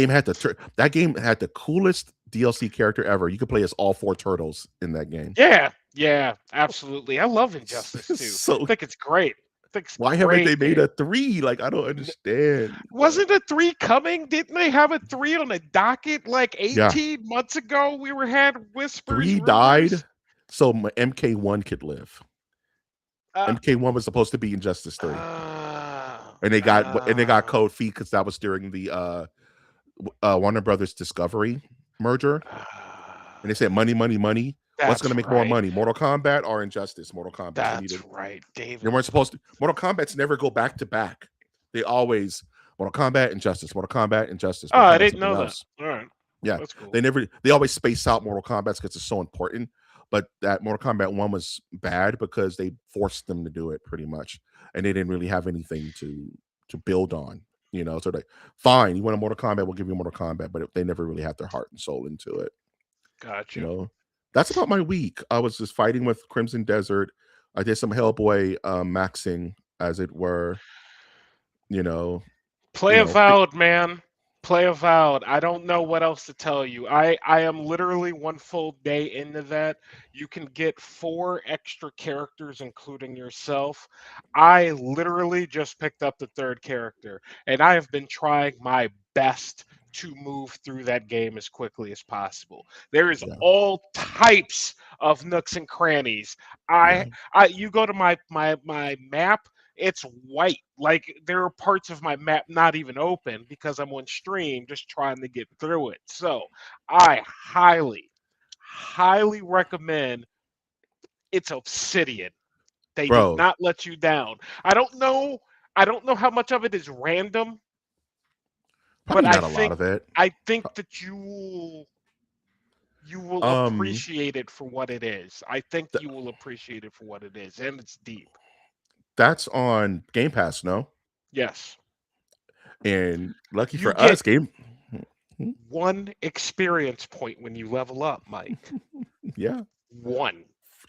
game had the coolest DLC character ever. You could play as all four turtles in that game. Yeah, yeah, absolutely. I love Injustice too. I So think it's great. I think it's a why haven't they great made game. a 3? Like I don't understand. But Wasn't a three coming? Didn't they have a three on the docket like yeah, 18 months ago? We were had whispers, 3 died rumors. so MK1 could live. Uh, MK1 was supposed to be Injustice 3. uh, And they got uh, cold feet because that was during the Warner Brothers Discovery merger. And they said money, money, money. What's that's gonna make more right. money? Mortal Kombat or Injustice? Mortal Kombat. That's right, They David. weren't supposed to. Mortal Kombat's never go back to back. They always Mortal Kombat, Injustice, Mortal Kombat, Injustice, Oh, Mortal I Kombat, didn't something know that. else. All right, Yeah, that's cool. they always space out Mortal Kombat because it's so important. But that Mortal Kombat 1 was bad because they forced them to do it pretty much, and they didn't really have anything to build on. You know, so like, fine, you want a Mortal Kombat, we'll give you Mortal Kombat, but they never really had their heart and soul into it. You Gotcha. know, that's about my week. I was just fighting with Crimson Desert. I did some Hellboy maxing, as it were. You know, you Play know, Avowed, man. Play Avowed. I don't know what else to tell you. I am literally one full day into that. You can get 4 extra characters, including yourself. I literally just picked up the 3rd character, and I have been trying my best to move through that game as quickly as possible. There is yeah, all types of nooks and crannies. yeah. You go to my map, it's white. Like there are parts of my map not even open because I'm on stream just trying to get through it. So I highly recommend it's Obsidian. They did Bro, not let you down. I don't know. I don't know how much of it is random, but probably not a lot of it. I think that you will Um, appreciate it for what it is. I think th- you will appreciate it for what it is, and it's deep. that's on Game Pass, no? Yes, And lucky you for get us, Game, 1 experience point when you level up, Mike. yeah, 1.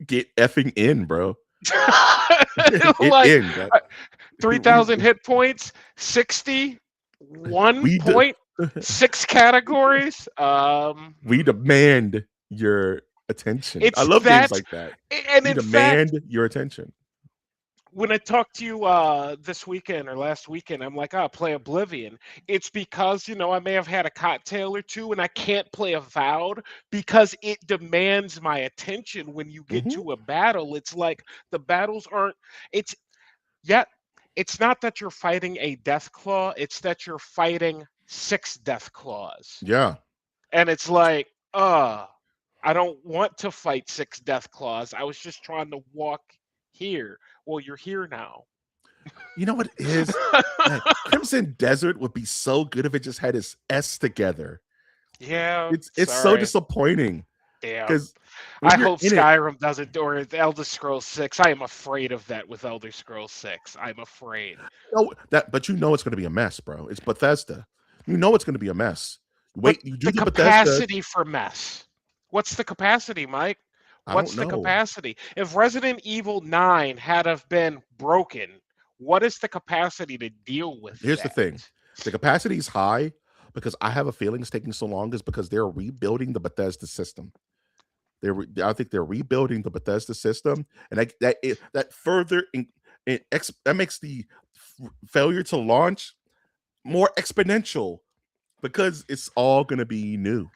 get effing in, bro. Get Like in. That 3,000 hit points, 60, one we de- point, 6 categories. we demand your attention. I It's love games that, like that. and We in fact, demand your attention. when I talked to you this weekend or last weekend, I'm like, oh, play Oblivion. It's because, I may have had a cocktail or two and I can't play Avowed because it demands my attention when you get Hmm. to a battle. It's like the battles aren't, it's yet, it's not that you're fighting a death claw, it's that you're fighting six death claws. Yeah. And it's like, I don't want to fight six death claws. I was just trying to walk here. Well, you're here now. You know what it is? Man, Crimson Desert would be so good if it just had its S together. Yeah, It's so sorry. disappointing Yeah. because when I you're hope in it, Skyrim doesn't, or Elder Scrolls 6. I am afraid of that with Elder Scrolls 6. I'm afraid. but you know it's going to be a mess, bro. It's Bethesda. You know it's going to be a mess. But Wait, you do the the Bethesda. capacity for mess. What's the capacity, Mike? I don't What's the know. capacity? If Resident Evil 9 had have been broken, what is the capacity to deal with Here's the that? thing: the capacity is high because I have a feeling it's taking so long is because they're rebuilding the Bethesda system. I think they're rebuilding the Bethesda system, and that further that makes the failure to launch more exponential because it's all going to be new.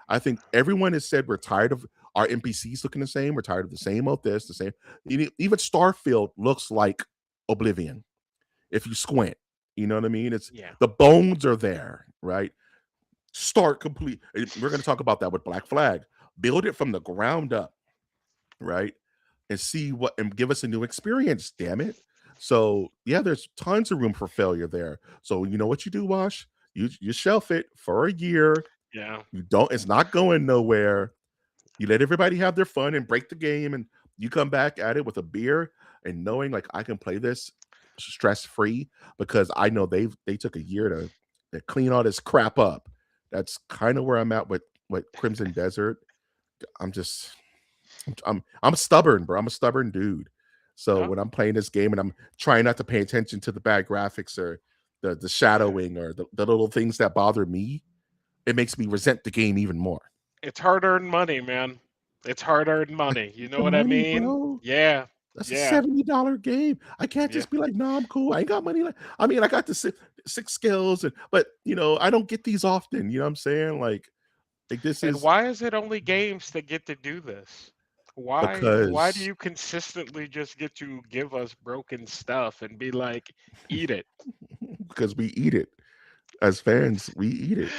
I think everyone has said we're tired of our NPCs looking the same. We're tired of the same old this, the same. Even Starfield looks like Oblivion if you squint. You know what I mean? It's Yeah. the bones are there, right? Start complete. We're going to talk about that with Black Flag. Build it from the ground up, right? And see what and give us a new experience, damn it. So yeah, there's tons of room for failure there. So you know what you do, Wash? You shelf it for a year. Yeah. You don't, it's not going nowhere. You let everybody have their fun and break the game, and you come back at it with a beer and knowing like I can play this stress free because I know they took a year to clean all this crap up. That's kind of where I'm at with Crimson Desert. I'm just I'm stubborn, bro. I'm a stubborn dude. So No. when I'm playing this game and I'm trying not to pay attention to the bad graphics or the Yeah. shadowing or the little things that bother me, it makes me resent the game even more. It's hard-earned money, man. It's hard-earned money. You know The what I money, mean? bro. Yeah. That's a Yeah. $70 game. I can't Yeah. just be like, "No, I'm cool. I ain't got money." I mean, I got the six skills, but I don't get these often. You know what I'm saying? Like this And is why is it only games that get to do this? Why do because you consistently just get to give us broken stuff and be like, eat it? because we eat it as fans. We eat it.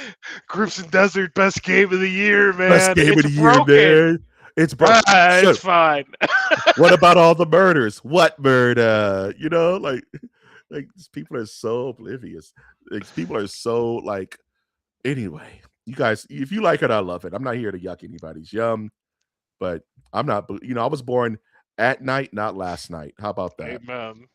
Crimson Desert, best game of the year, Best man. game of It's the year, broken. man. It's bro. It's Shut. fine. What about all the murders? What murder? Like these people are so oblivious. Like people are so like. Anyway, you guys, if you like it, I love it. I'm not here to yuck anybody's yum, but I'm not. I was born at night, not last night. How about that? Amen.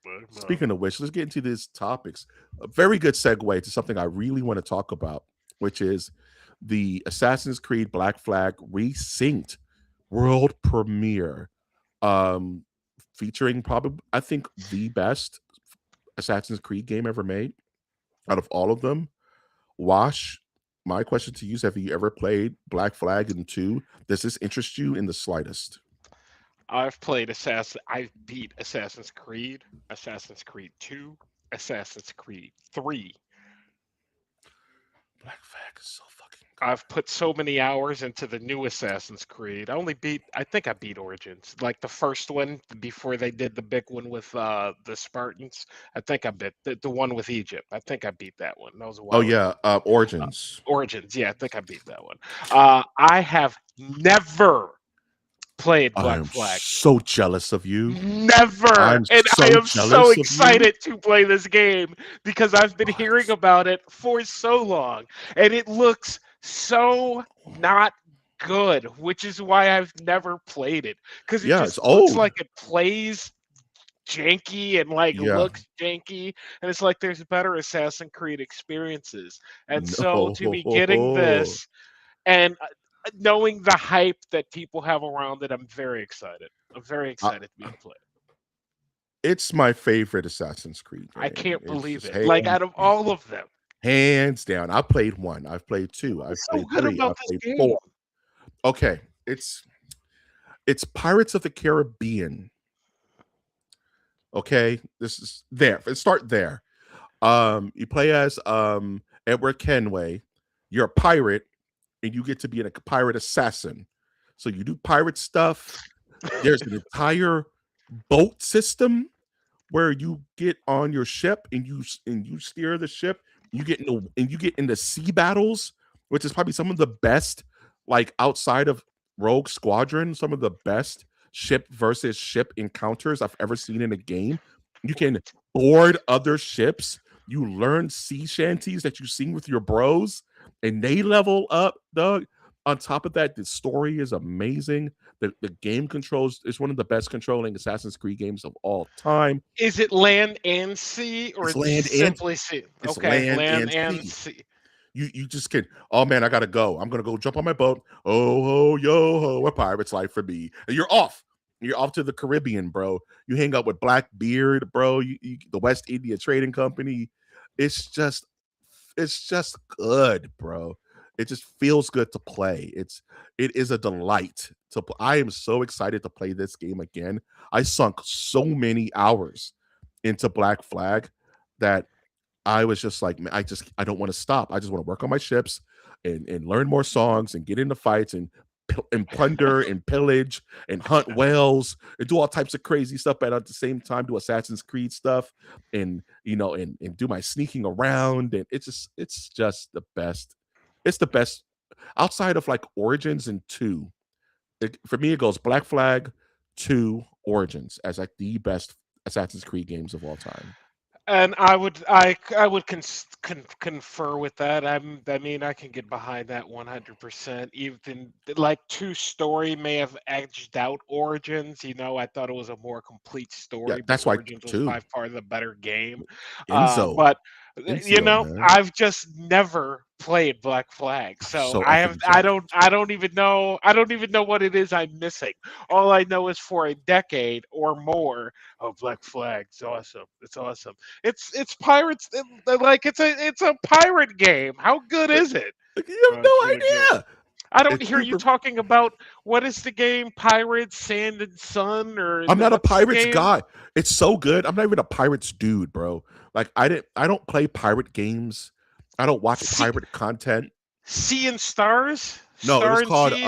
Amen. Speaking of which, let's get into these topics. A very good segue to something I really want to talk about, which is the Assassin's Creed Black Flag Resynced world premiere, um, featuring probably I think the best Assassin's Creed game ever made out of all of them. Wash, my question to you is: have you ever played Black Flag and Two? Does this interest you in the slightest? I've beat Assassin's Creed, Assassin's Creed 2, Assassin's Creed 3. Black Flag is so fucking I've put so many hours into the new Assassin's Creed. I think I beat Origins, like the first one before they did the big one with the Spartans. I think I beat the one with Egypt. I think I beat that one. That was a Oh while yeah, ago. Uh, Origins. Origins, yeah, I think I beat that one. I have never played I Black am Flag. so jealous of you. Never. I'm And I so am so jealous of you. excited to play this game because I've been hearing What? about it for so long. And it looks so not good, which is why I've never played it. Because it Yeah, it's just looks old. like it plays janky and like Yeah. looks janky. And it's like there's better Assassin's Creed experiences. And so to be getting No. this and knowing the hype that people have around it, I'm very excited. I'm very I, excited to be able to play it. it's my favorite Assassin's Creed I game. can't It's believe just it. Like out of all of them, hands down. I played one. I've played two. what I've is so played good three. about I've this played game? four. Okay, it's Pirates of the Caribbean Okay, this is there. Let's start there. You play as Edward Kenway. You're a pirate, and you get to be a pirate assassin. So you do pirate stuff. There's an entire boat system where you get on your ship and you steer the ship. You get into sea battles, which is probably some of the best, like outside of Rogue Squadron, some of the best ship versus ship encounters I've ever seen in a game. You can board other ships. You learn sea shanties that you sing with your bros, and they level up, Doug. On top of that, the story is amazing. The game controls is one of the best controlling Assassin's Creed games of all time. Is it land and sea or It's it's land and simply sea? it's Okay, land land and and sea. sea. You just can. Oh man, I gotta go. I'm gonna go jump on my boat. Oh ho yo ho, a pirate's life for me. And you're off. You're off to the Caribbean, bro. You hang out with Blackbeard, bro. The West India Trading Company. It's just, it's just good, bro. It just feels good to play. It is a delight to. I am so excited to play this game again. I sunk so many hours into Black Flag that I was just like, I don't want to stop. I just want to work on my ships and learn more songs and get into fights and plunder and pillage and hunt whales and do all types of crazy stuff, but at the same time do Assassin's Creed stuff and and do my sneaking around, and it's just the best. It's the best outside of like Origins and two. For me, it goes Black Flag, two, Origins as like the best Assassin's Creed games of all time. And I would confer with that. I mean I can get behind that 100%. Even like two story may have edged out Origins. You know, I thought it was a more complete Yeah, story, but that's why Origins was by two. far the better game. Enzo, But you Enzo, know, man. I've just never played Black Flag, I'm so so effing jealous. I don't even know what it is I'm missing. All I know is for a decade or more, oh, Black Flag, it's awesome. It's awesome. It's pirates. Like it's a pirate game. How good Like, is it? you have It's really good. no idea. I don't It's hear you super. talking about what is the game? Pirates, Sand and Sun, or I'm not a what's the pirates game? guy. It's so good. I'm not even a pirates dude, bro. Like I don't play pirate games. I don't watch Sea, pirate content. sea and Stars, No, it was Star and called Seas,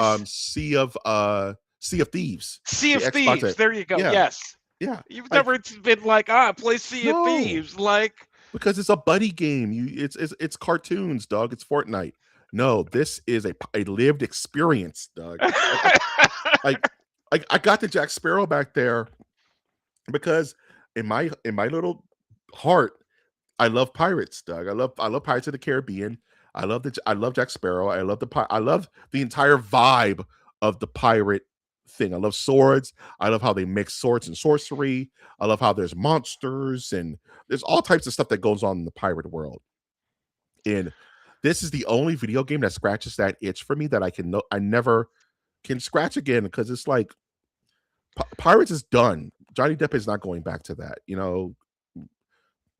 Sea of Thieves. Sea The of Xbox. Thieves. There you go. Yeah, Yes, yeah. you've Like never been like, ah, play Sea of no, Thieves. Like, because it's a buddy game. It's cartoons, dog. It's Fortnite. No, this is a lived experience, dog. Like like I got the Jack Sparrow back there because in my little heart, I love pirates, Doug. I love Pirates of the Caribbean. I love Jack Sparrow. I love the entire vibe of the pirate thing. I love swords. I love how they mix swords and sorcery. I love how there's monsters and there's all types of stuff that goes on in the pirate world. And this is the only video game that scratches that itch for me that I never can scratch again because it's like Pirates is done. Johnny Depp is not going back to that.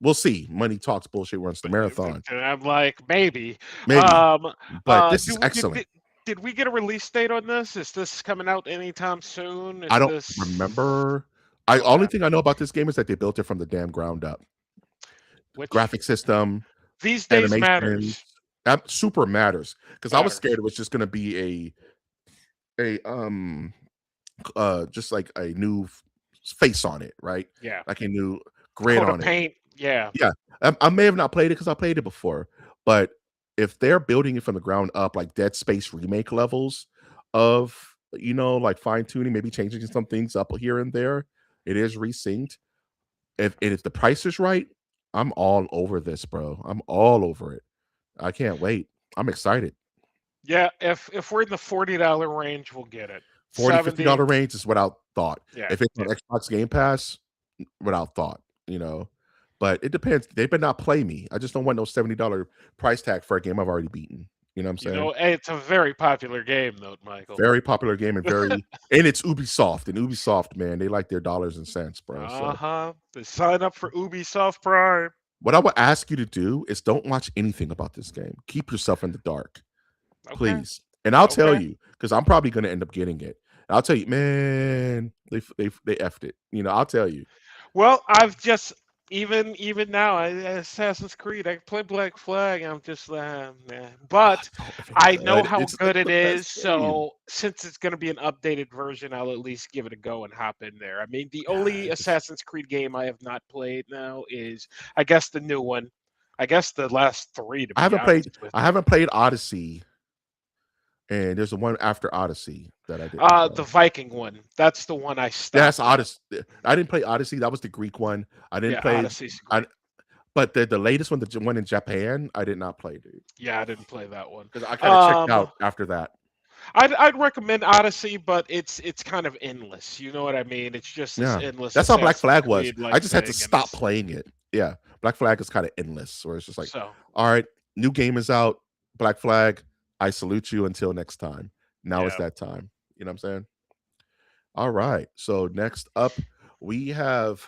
We'll see. Money talks, bullshit runs the marathon. I'm like, maybe. Maybe, Um, but this is do, excellent. did we get a release date on this? Is this coming out anytime soon? I Is don't this remember. I okay? only thing I know about this game is that they built it from the damn ground up. Which Graphic system, these days animations, matters. that super matters because I was scared Matters. it was just going to be a just like a new face on it, right? Yeah. Like a new grid Coat of on it. paint. Yeah. Yeah, I may have not played it because I played it before, but if they're building it from the ground up, like Dead Space remake levels of like fine tuning, maybe changing some things up here and there, it is resynced. If the price is right, I'm all over this, bro. I'm all over it. I can't wait. I'm excited. Yeah. If we're in the $40 range, we'll get it. 40 50 70. dollar range is without thought. Yeah. If it's on Yeah. Xbox Game Pass, without thought, But it depends. They better not play me. I just don't want no $70 price tag for a game I've already beaten. You know what I'm You saying? know, it's a very popular game, though, Michael. Very popular game and it's Ubisoft. And Ubisoft, man, they like their dollars and cents, bro. So Uh-huh. Sign up for Ubisoft Prime. what I would ask you to do is don't watch anything about this game. Keep yourself in the dark, Okay. please. And I'll tell Okay. you, because I'm probably gonna end up getting it. And I'll tell you, man, they effed it. I'll tell you. Well, I've just even now, Assassin's Creed, I play Black Flag. I'm just, nah. But Don't if it's I know good. how It's good like it the best is. game. So since it's going to be an updated version, I'll at least give it a go and hop in there. I mean, the only Yes. Assassin's Creed game I have not played now is, I guess, the new one. I guess the last three, to I be haven't honest played with I you. haven't played Odyssey, and there's a one after Odyssey that I didn't The play. Viking one. That's the one I That's stopped at. Odyssey. I didn't play Odyssey. That was the Greek one. I didn't Yeah, play. Odyssey's I great. but the latest one, the one in Japan, I did not play, dude, Yeah, I didn't play that one. because I kind of checked Um, out after that. I'd recommend Odyssey, but it's kind of endless. You know what I mean? It's just this Yeah, endless that's how Black Assassin's Flag was. Creed like I just had to thing, and stop it's playing it. Yeah, Black Flag is kind of endless, where it's just like, so all right, new game is out. Black Flag, I salute you until next time. Now it's yeah, that time. You know what I'm saying? All right. So next up, we have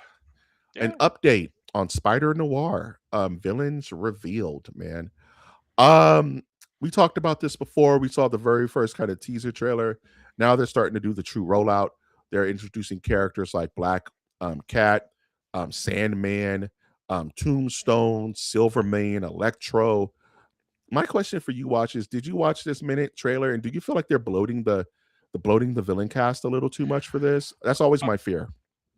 an yeah. update on Spider Noir. Villains revealed, man. Um, we talked about this before. We saw the very first kind of teaser trailer. Now they're starting to do the true rollout. They're introducing characters like Black Cat, Sandman, Tombstone, Silvermane, Electro. My question for you, watch, is: did you watch this minute trailer, and do you feel like they're bloating the villain cast a little too much for this? That's always my fear.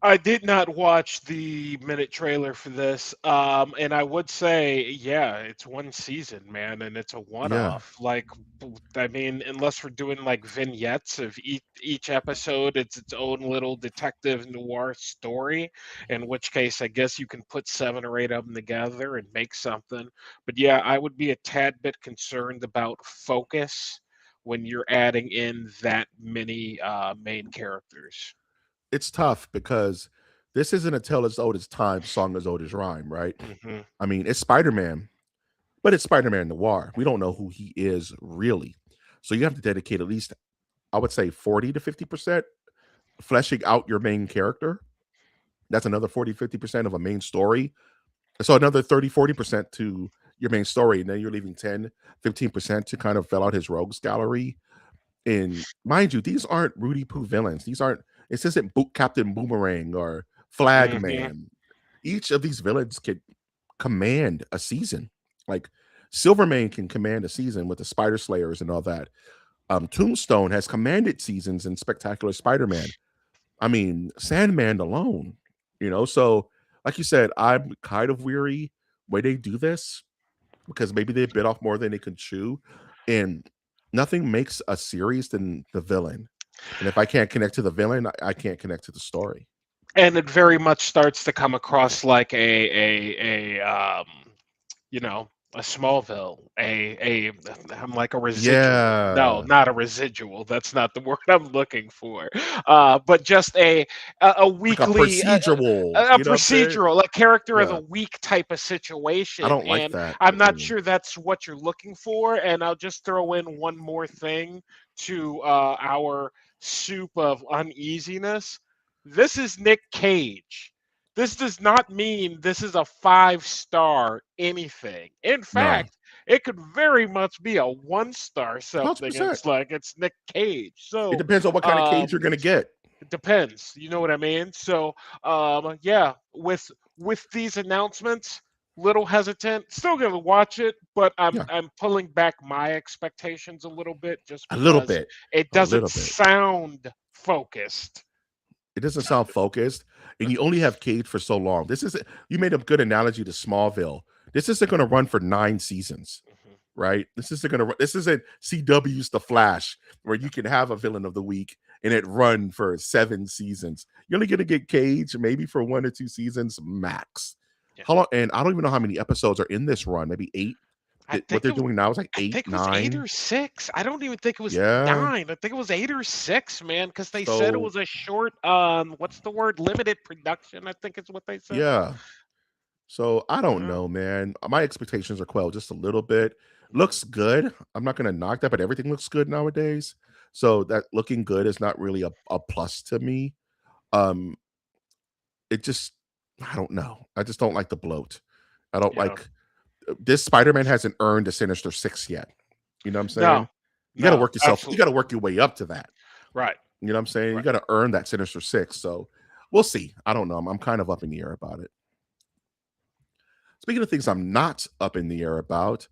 I did not watch the minute trailer for this, and I would say, yeah, it's one season, man, and it's a Yeah. one-off. Like, I mean, unless we're doing like vignettes of each episode, it's its own little detective noir story. In which case, I guess you can put 7 or 8 of them together and make something. But yeah, I would be a tad bit concerned about focus when you're adding in that many main characters. It's tough because this isn't a tale as old as time, song as old as rhyme, right? Hmm. I mean, it's Spider-Man, but it's Spider-Man Noir. We don't know who he is really. So you have to dedicate at least, I would say, 40 to 50% fleshing out your main character. That's another 40, 50% of a main story. So another 30, 40% to your main story. And then you're leaving 10, 15% to kind of fill out his rogues gallery. And mind you, these aren't Rudy Poo villains. These aren't, this isn't Captain Boomerang or Flag Hmm. Man. Each of these villains can command a season. Like Silvermane can command a season with the Spider Slayers and all that. Tombstone has commanded seasons in Spectacular Spider-Man. I mean, Sandman alone, So, like you said, I'm kind of weary way they do this because maybe they bit off more than they can chew, and nothing makes a series than the villain. And if I can't connect to the villain, I can't connect to the story. And it very much starts to come across like you know, a Smallville, I'm like a residual. No, Yeah, not a residual. That's not the word I'm looking for. But just a like a weekly, procedural. a You know what I'm saying? procedural, a character of Yeah, the week type of I situation. don't like And that. I'm not Mm-mm. sure that's what you're looking for. And I'll just throw in one more thing to our soup of uneasiness. This is Nick Cage. This does not mean this is a 5-star anything. In No, fact, it could very much be a 1-star hundred something. And percent. it's like it's Nick Cage. It So depends on what kind of cage you're um, gonna get. it depends. You know what I mean? So yeah, with these announcements, little hesitant. Still gonna watch it, but I'm Yeah, I'm pulling back my expectations a little bit just a little because bit, it a doesn't little bit. sound focused. It doesn't sound focused, and you only have Cage for so long. This is You made a good analogy to Smallville. This isn't going to run for 9 seasons, Mhm. right? This isn't CW's The Flash, where you can have a villain of the week and it run for 7 seasons. You're only going to get Cage maybe for 1 or 2 seasons max. Yeah. How long? And I don't even know how many episodes are in this run. Maybe eight. I What think they're it was doing now is like I eight, think it was 8 nine. or 6. I don't even think it was Yeah. 9. I think it was 8 or 6, man, because they said it So was a short, what's the word? Limited production, I think is what they said. yeah. So I don't Yeah. know, man. My expectations are quelled just a little bit. Mhm. Looks good. I'm not gonna knock that, but everything looks good nowadays. So that looking good is not really a plus to me. Um, it just I don't know. I just don't like the bloat. I don't Yeah. like this Spider-Man hasn't earned a Sinister Six yet. You know what I'm No. saying? No, You absolutely. gotta work your way up to that. Right. You know what I'm saying? You Right. gotta earn that Sinister Six. So We'll see. I don't know. I'm kind of up in the air about it. Speaking of things I'm not up in the air about,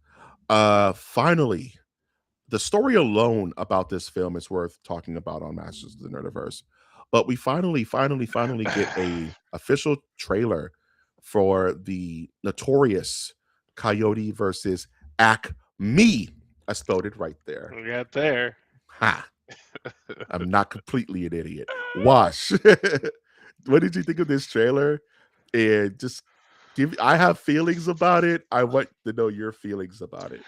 finally, the story alone about this film is worth talking about on Masters of the Nerdiverse. But we finally get a official trailer for the notorious Coyote versus Acme. I spelled it right there. We got there. Ha! I'm not completely an idiot. Wash. What did you think of this trailer? And just give. I have feelings about it. I want to know your feelings about it.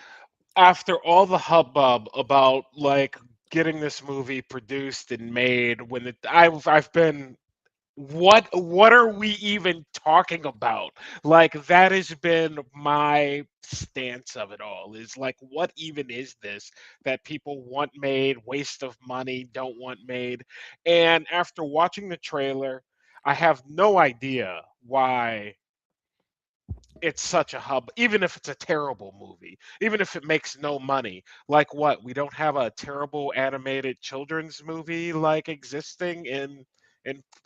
After all the hubbub about like getting this movie produced and made, when I've been, what are we even talking about? Like, that has been my stance of it all, is like, what even is this that people want made, waste of money, don't want made? And after watching the trailer, I have no idea why it's such a hub, even if it's a terrible movie, even if it makes no money. Like, what, we don't have a terrible animated children's movie like existing in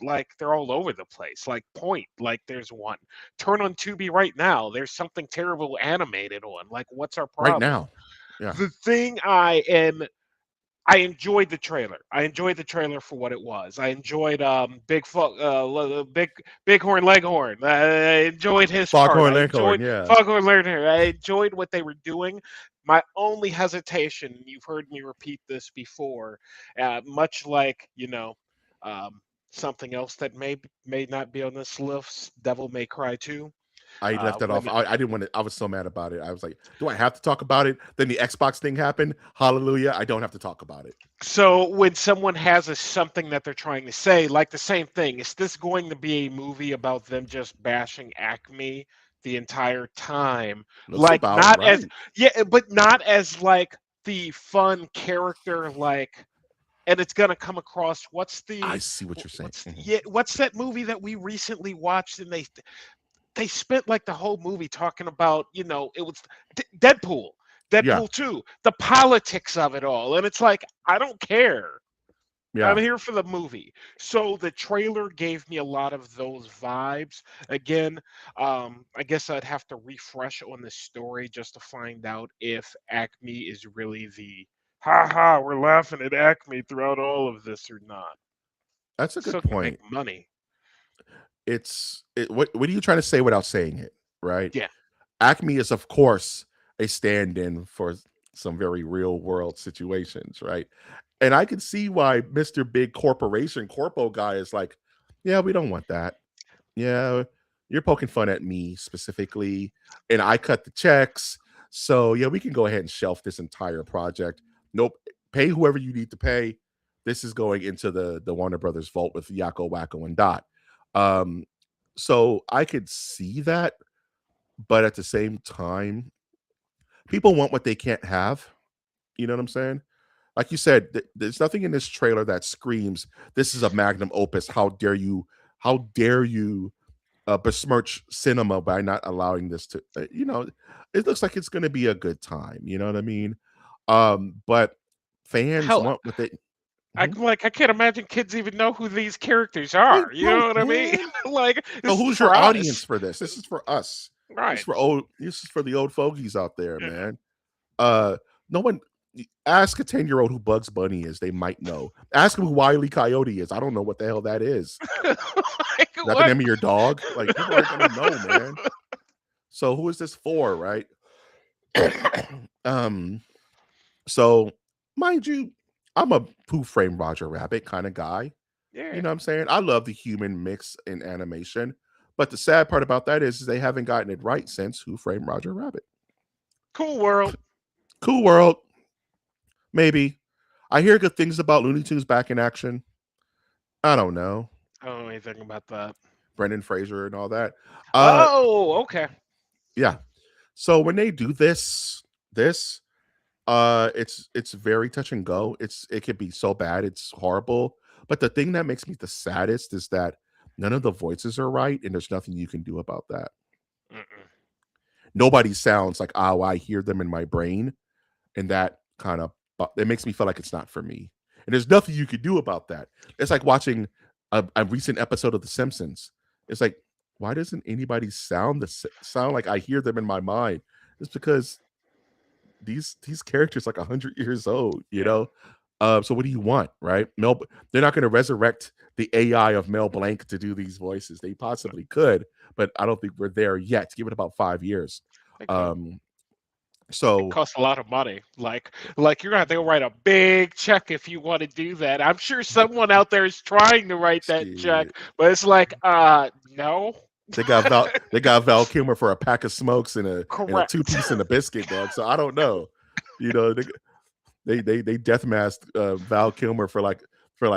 like, they're all over the place. Like Point, like, there's one. Turn on Tubi right now, there's something terrible animated on. Like, what's our Right problem? now. Yeah. The thing I enjoyed the trailer. I enjoyed the trailer for what it was. I enjoyed Big Bighorn Leghorn. I enjoyed his part. Foghorn I Leghorn. enjoyed Yeah. Foghorn Leghorn. I enjoyed what they were doing. My only hesitation, you've heard me repeat this before, much like, um, something else that may not be on this list, Devil May Cry 2. I left that off. When I didn't want to. I was so mad about it. I was like, do I have to talk about it? Then the Xbox thing happened. Hallelujah. I don't have to talk about it. So when someone has something that they're trying to say, like the same thing, is this going to be a movie about them just bashing Acme the entire time? Looks Like, about not as, right. yeah, but not as like the fun character, like, and it's gonna come across, I see what you're saying. Mhm. what's that movie that we recently watched, and they spent like the whole movie talking about, it was Deadpool. Yeah. Deadpool 2, the politics of it all. And it's like, I don't care. I'm Yeah. here for the movie. So the trailer gave me a lot of those vibes. Again, I guess I'd have to refresh on the story just to find out if Acme is really the ha ha, we're laughing at Acme throughout all of this or not. That's a good Still can make point. money. What are you trying to say without saying it? Right. Yeah. Acme is, of course, a stand-in for some very real world situations, right? And I can see why Mr. Big Corporation Corpo guy is like, yeah, we don't want that. Yeah, you're poking fun at me specifically, and I cut the checks. So yeah, we can go ahead and shelf this entire project. Nope. Pay whoever you need to pay. This is going into the Warner Brothers vault with Yakko, Wacko, and Dot. Um, so I could see that, but at the same time, people want what they can't have. You know what I'm saying? Like you said, there's nothing in this trailer that screams, "This is a magnum opus. How dare you? How dare you besmirch cinema by not allowing this to?" It looks like it's going to be a good time. You know what I mean? But fans Hell, want what they. I Mhm. like I can't imagine kids even know who these characters They are. You know don't, what I mean? man. Like, So this is who's for your audience us, for this? This is for us. This is right? for old. This is for the old fogies out there, Yeah. man. Uh, no one ask a 10-year-old who Bugs Bunny is. They might know. Ask them who Wile E. Coyote is. I don't know what the hell that is. Like, Is that the what? name of your dog? Like people aren't gonna know, man. So who is this for, right? um. So mind you, I'm a Who Framed Roger Rabbit kind of guy. You Yeah, know what I'm saying? I love the human mix in animation. But the sad part about that is they haven't gotten it right since Who Framed Roger Rabbit. cool world. Cool world, maybe. I hear good things about Looney Tunes back in action. I don't know. I don't know anything about that. Brendan Fraser and all that. Uh Oh, okay. yeah. So when they do this it's very touch and go. It could be so bad, it's horrible. But the thing that makes me the saddest is that none of the voices are right and there's nothing you can do about that. Mm-mm. Nobody sounds like, "Oh, I hear them in my brain." And that kind of it makes me feel like it's not for me. And there's nothing you can do about that. It's like watching a recent episode of The Simpsons. It's like, why doesn't anybody sound like I hear them in my mind? It's because these characters like 100 years old, you Yeah. know. So what do you want, right? They're not going to resurrect the AI of Mel Blanc to do these voices. They possibly could, but I don't think we're there yet. Give it about 5 years. They could. Um, It so costs a lot of money. Like you're gonna have to go write a big check if you want to do that. I'm sure someone out there is trying to write that check, shit. but it's like, no. They got Val Kilmer for a pack of smokes and a two Correct. piece and a biscuit, dog. So I don't know. You know, they death masked Val Kilmer for like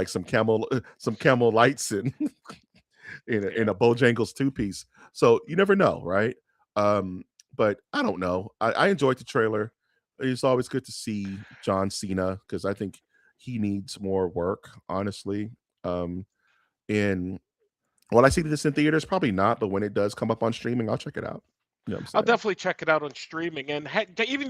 some camel lights and in Yeah. a Bojangles two piece. So you never know, right? Um, but I don't know. I enjoyed the trailer. It's always good to see John Cena because I think he needs more work, honestly. And will I see this in theaters? Probably not. But when it does come up on streaming, I'll check it out. You know what I'm I'll saying? definitely check it out on streaming. And even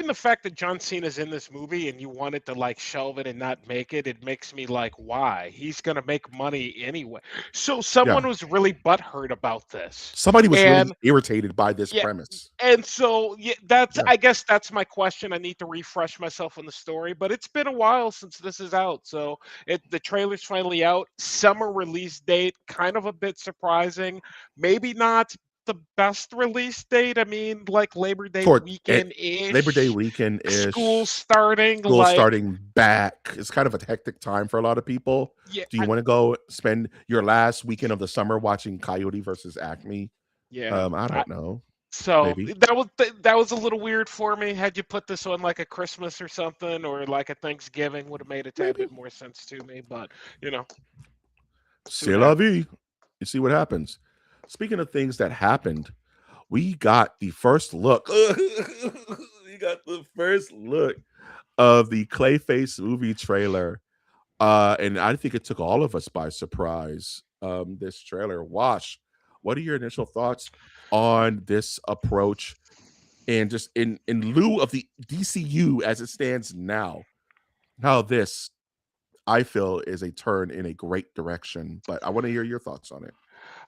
the fact that John Cena's in this movie and you wanted to like shelve it and not make it, it makes me like, why? He's gonna make money anyway. So Yeah. someone was really butthurt about this, Somebody was really and irritated by this yeah, premise. and so yeah, that's Yeah. I guess that's my question. I need to refresh myself on the story, but it's been a while since this is out. So the trailer's finally out. Summer release date, kind of a bit surprising. Maybe not the best release date. I mean, like Labor Day Toward weekend Labor Day ish. weekend School ish. starting, School like starting back. It's kind of a hectic time for a lot of people. yeah, Do you want to go spend your last weekend of the summer watching Coyote versus Acme? yeah. I don't know. So Maybe. that was a little weird for me. Had you put this on like a Christmas or something, or like a Thanksgiving, would have made a tad Maybe. bit more sense to me. But you know, see C'est what la happens. vie. You see what happens. Speaking of things that happened, we got the first look. We got the first look of the Clayface movie trailer. And I think it took all of us by surprise. This trailer. Wash, what are your initial thoughts on this approach and just in lieu of the DCU as it stands now? How this I feel is a turn in a great direction, but I want to hear your thoughts on it.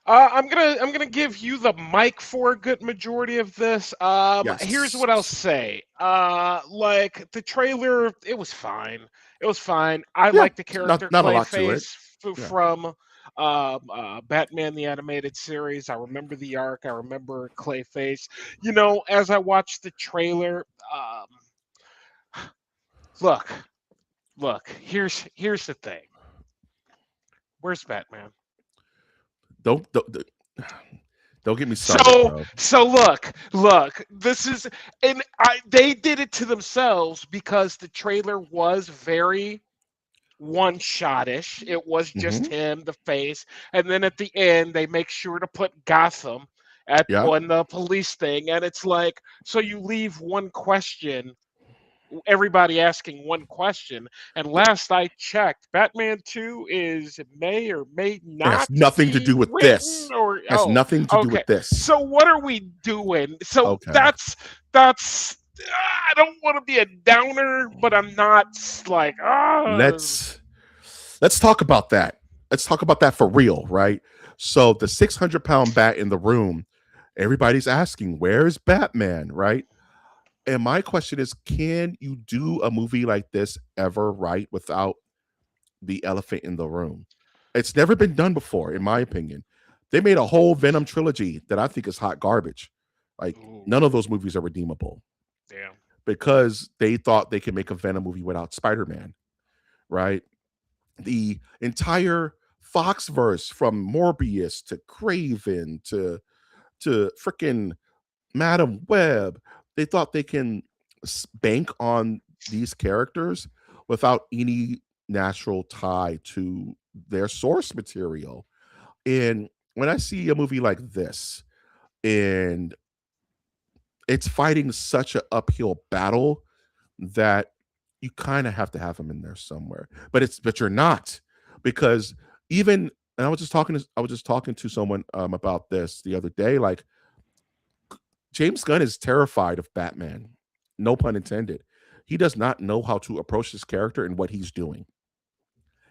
I'm gonna give you the mic for a good majority of this. Here's Yes. what I'll say. Like the trailer, it was fine. It was fine. I Yeah. like the Not character not a lot to it. Clayface Yeah. from Batman the Animated Series. I remember the arc. I remember Clayface. As I watched the trailer, look, look. Here's the thing. Where's Batman? Don't don't get me started, So bro. so look, this is and they did it to themselves because the trailer was very one-shot-ish. It was just Hmm. him, the face, and then at the end they make sure to put Gotham at Yeah. on the police thing, and it's like so you leave one question, everybody asking one question. And last I checked, Batman 2 is may or may It has not nothing to be do with written this. or Has oh, nothing to do okay. with this. So what are we doing? So Okay. that's I don't want to be a downer, but I'm not like Let's talk about that. Let's talk about that for real, right? So the 600-pound bat in the room, everybody's asking, where's Batman, right? And my question is, can you do a movie like this ever right without the elephant in the room? It's never been done before, in my opinion. They made a whole Venom trilogy that I think is hot garbage. Like ooh, none of those movies are redeemable damn. because they thought they could make a Venom movie without Spider-Man, right? The entire Foxverse from Morbius to Craven to freaking Madam Web, they thought they can bank on these characters without any natural tie to their source material. And when I see a movie like this and it's fighting such an uphill battle that you kind of have to have him in there somewhere. But you're not because even and I was just talking to someone about this the other day. Like James Gunn is terrified of Batman. No pun intended. He does not know how to approach this character and what he's doing.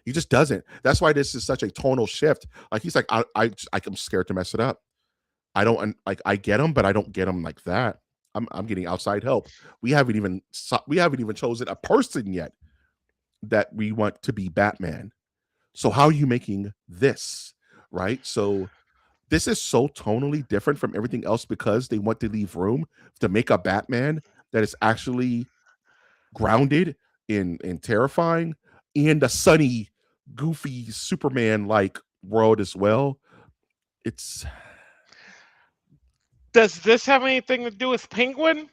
He just doesn't. That's why this is such a tonal shift. Like he's like, I'm scared to mess it up. I don't like I get him, but I don't get him like that. I'm getting outside help. We haven't even chosen a person yet that we want to be Batman. So how are you making this? Right? So this is so tonally different from everything else because they want to leave room to make a Batman that is actually grounded in terrifying and a sunny, goofy Superman like world as well. It's Does this have anything to do with Penguin?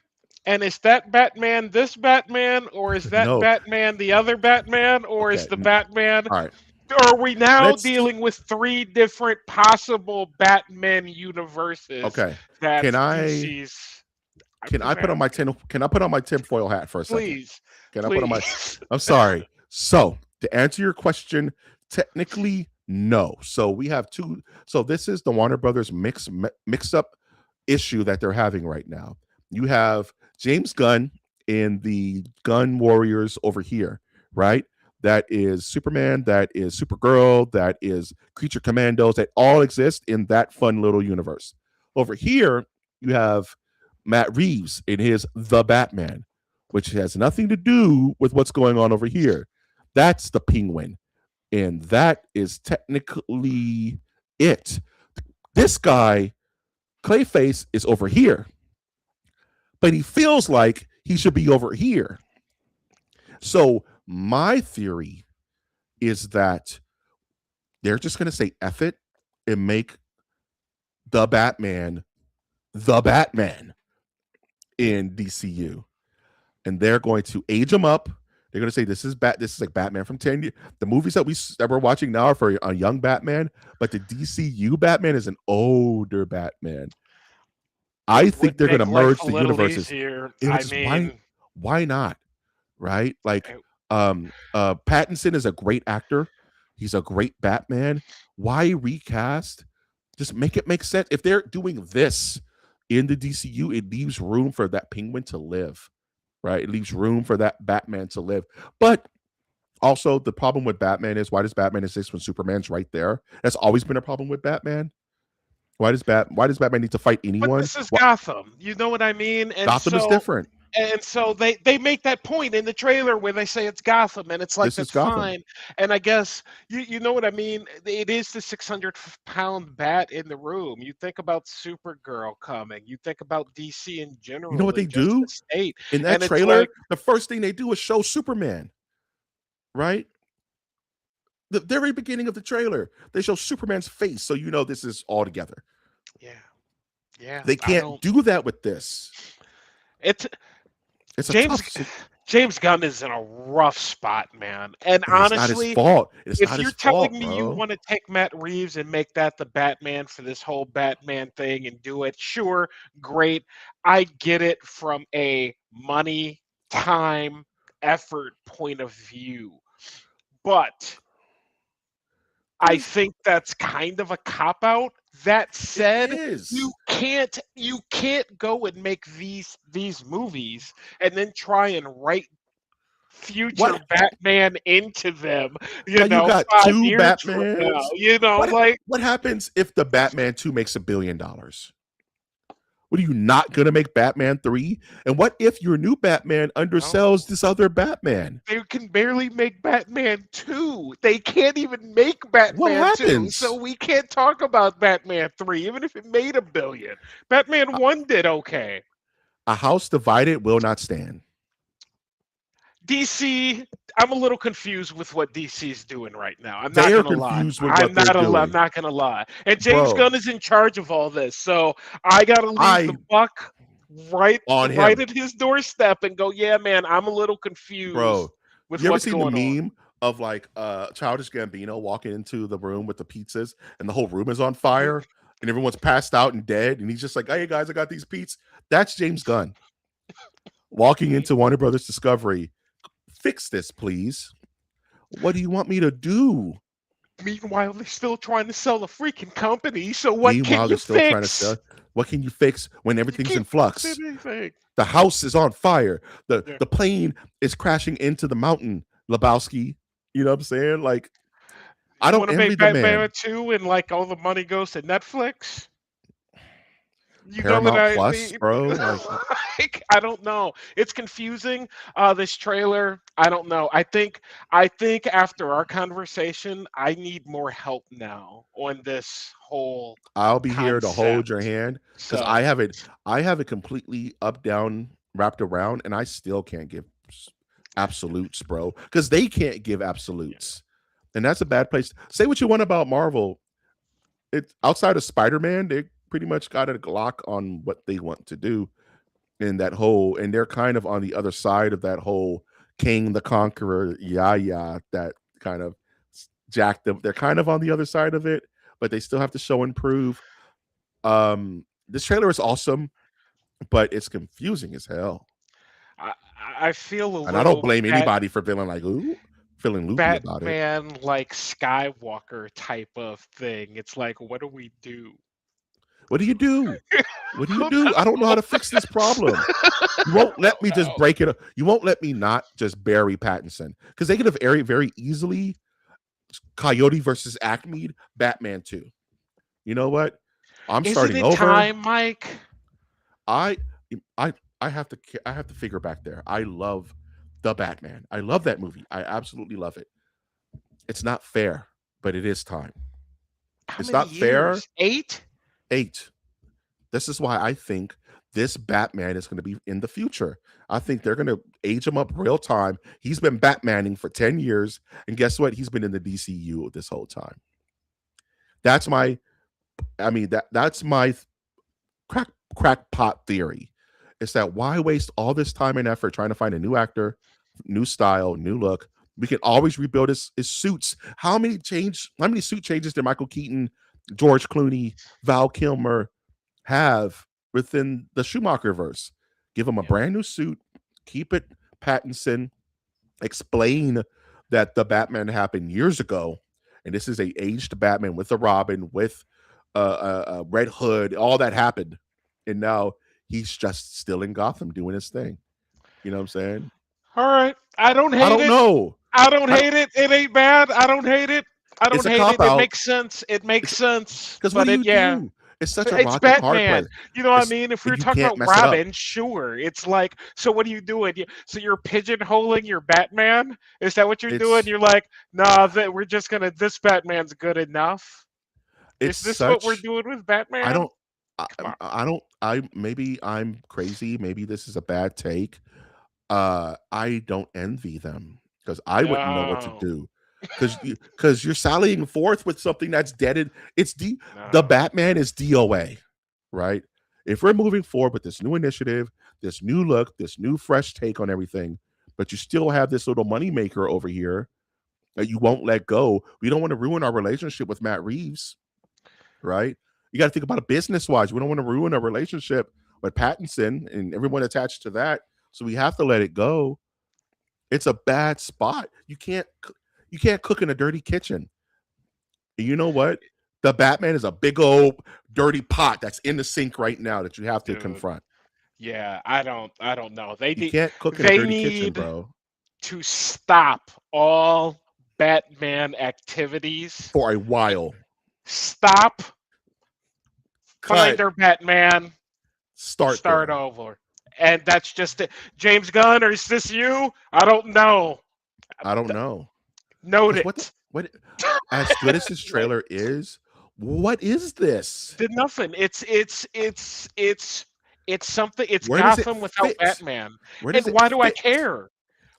And is that Batman this Batman, or is that no. Batman the other Batman, or is Okay. the Batman? All right. Are we now Let's dealing with three different possible Batman universes okay. that Can I DC's? I'm can I just put on my asking. tin can I put on my tinfoil hat for a second? Please, Can I put on my please. I'm sorry. So to answer your question, technically no. So we have two. So this is the Warner Brothers mix up issue that they're having right now. You have James Gunn in the Gun Warriors over here, right? That is Superman, that is Supergirl, that is Creature Commandos, that all exist in that fun little universe. Over here, you have Matt Reeves in his The Batman, which has nothing to do with what's going on over here. That's the Penguin. And that is technically it. This guy, Clayface, is over here, but he feels like he should be over here. So my theory is that they're just going to say F it and make the Batman in DCU. And they're going to age him up. They're going to say this is like Batman from 10 years. The movies that we're watching now are for a young Batman, but the DCU Batman is an older Batman. I It think would they're going to make life merge a the little universes. easier. It was I just mean, why not? Right? Like it- Pattinson is a great actor. He's a great Batman. Why recast? Just make it make sense. If they're doing this in the DCU, it leaves room for that Penguin to live. Right? It leaves room for that Batman to live. But also the problem with Batman is why does Batman exist when Superman's right there? That's always been a problem with Batman. Why does Batman need to fight but anyone? this is Why, Gotham. You know what I mean? Gotham is different. And so they make that point in the trailer where they say it's Gotham, and it's like This is that's Gotham. fine. And I guess you know what I mean. It is the 600-pound bat in the room. You think about Supergirl coming. You think about DC in You know general what they and just the do state. in that And it's trailer? like, The first thing they do is show Superman, right? The very beginning of the trailer, they show Superman's face, so you know this is all together. yeah, yeah. They I can't don't. do that with this. It's It's a James tough. James Gunn is in a rough spot, man. And And it's not his honestly, fault. It's if not his you're telling fault, me you bro. want to take Matt Reeves and make that the Batman for this whole Batman thing and do it, sure, great. I get it from a money, time, effort point of view. But But I think that's kind of a cop out. That it said, is. you can't go and make these movies and then try and write future What? Batman into them, But you got 2 5 years from now, Batmans. What like, what happens if the Batman 2 makes $1 billion? What are you not gonna make Batman 3? And what if your new Batman no, undersells this other Batman? they can barely make Batman 2. They can't even make What Batman 2, so happens? we can't talk about Batman 3, even if it made $1 billion. Batman A 1 did okay. a house divided will not stand. DC, I'm a little confused with what DC is doing right now. I'm not They are gonna lie. confused with what they're I'm doing. not gonna lie. And James Bro, Gunn is in charge of all this, so I gotta leave the I buck on right him. at his doorstep and go, yeah, man, I'm a little confused Bro, with you ever what's seen the going on. meme of like Childish Gambino walking into the room with the pizzas and the whole room is on Mhm. fire and everyone's passed out and dead and he's just like, "Hey guys, I got these pizzas." That's James Gunn walking into Warner Brothers Discovery. Fix this, please. What do you want me to do? Meanwhile, they're still trying to sell the freaking company. So what can Meanwhile, they're you still trying to fix? sell. What can you fix when You everything's in can't fix flux? anything. The house is on fire. The Yeah. the plane is crashing into the mountain, Lebowski. You know what I'm saying? Like, I You don't want to envy make the Batman man. 2 and like all the money goes to Netflix? You know that Paramount Plus, bro. Like, like, I don't know. It's confusing. This trailer, I don't know. I think after our conversation, I need more help now on this whole I'll be here to hold your concept. hand because So I have it completely up, down, wrapped around, and I still can't give absolutes, bro. Because they can't give yeah. absolutes, and that's a bad place. Say what you want about Marvel. It outside of Spider Man, they pretty much got a lock on what they want to do in that whole, and they're kind of on the other side of that whole King the Conqueror, yeah, that kind of jacked them. They're kind of on the other side of it, but they still have to show and prove. This trailer is awesome, but it's confusing as hell. I I feel a And I don't little blame anybody for feeling like, ooh, feeling loopy about it. Batman like Skywalker type of thing. It's like, what do we do? What do you do? What do I you don't do? I don't know know. how to fix this problem. You won't I let don't me just know. break it up. You won't let me not just bury Pattinson because they could have very easily Coyote versus Acme, Batman 2. You know what? I'm Isn't starting it over. time, Mike? I I I have to figure back there. I love the Batman. I love that movie. I absolutely love it. It's not fair, but it is time. How It's many not fair. years? 8? 8. This is why I think this Batman is going to be in the future. I think they're going to age him up real time. He's been Batmaning for 10 years. And guess what? He's been in the DCU this whole time. That's my, I mean, that's my crackpot theory. Is that why waste all this time and effort trying to find a new actor, new style, new look? We can always rebuild his suits. How many suit changes did Michael Keaton, George Clooney, Val Kilmer have within the Schumacher verse? Give him a Yeah. brand new suit, keep it Pattinson, explain that the Batman happened years ago, and this is a aged Batman with a Robin, with a Red Hood, all that happened, and now he's just still in Gotham doing his thing. You know what I'm saying? All right. I don't I hate don't it. know. I don't I don't. hate it. It ain't bad. I don't hate it. I It's don't a hate cop it. It out. makes sense. It makes It's sense. because what But do it, you yeah, do? It's such a it's rock and hard Batman. place. You know what I It's mean? If we were and you talking can't about mess it up. Robin, sure. It's like, so what are you doing? So you're pigeonholing your Batman? Is that what you're doing? It's You're like, nah, we're just gonna. This Batman's good enough. it's Is this what we're such. doing with I Batman? don't. I, Come on. I don't. I maybe I'm crazy. Maybe this is a bad take. I don't envy them because I wouldn't know what to No, do. Because you're sallying forth with something that's deaded. It's the no. Batman is DOA, right? If we're moving forward with this new initiative, this new look, this new fresh take on everything, but you still have this little moneymaker over here that you won't let go. We don't want to ruin our relationship with Matt Reeves, right? You got to think about it business wise. We don't want to ruin a relationship with Pattinson and everyone attached to that. So we have to let it go. It's a bad spot. You can't cook in a dirty kitchen. And you know what? The Batman is a big old dirty pot that's in the sink right now that you have to Dude. confront. Yeah, I don't know. They You need can't cook in a they dirty kitchen, need bro, to stop all Batman activities. for a while. Stop, find Cut. their Batman, Start start there. over. And that's just it. James Gunn, or is this you? I don't know. I don't know. Note Because it. what as good as this trailer is, what is this? Did nothing. It's something. It's Where does it Gotham without fit? Batman. Where And does it why do I fit? care?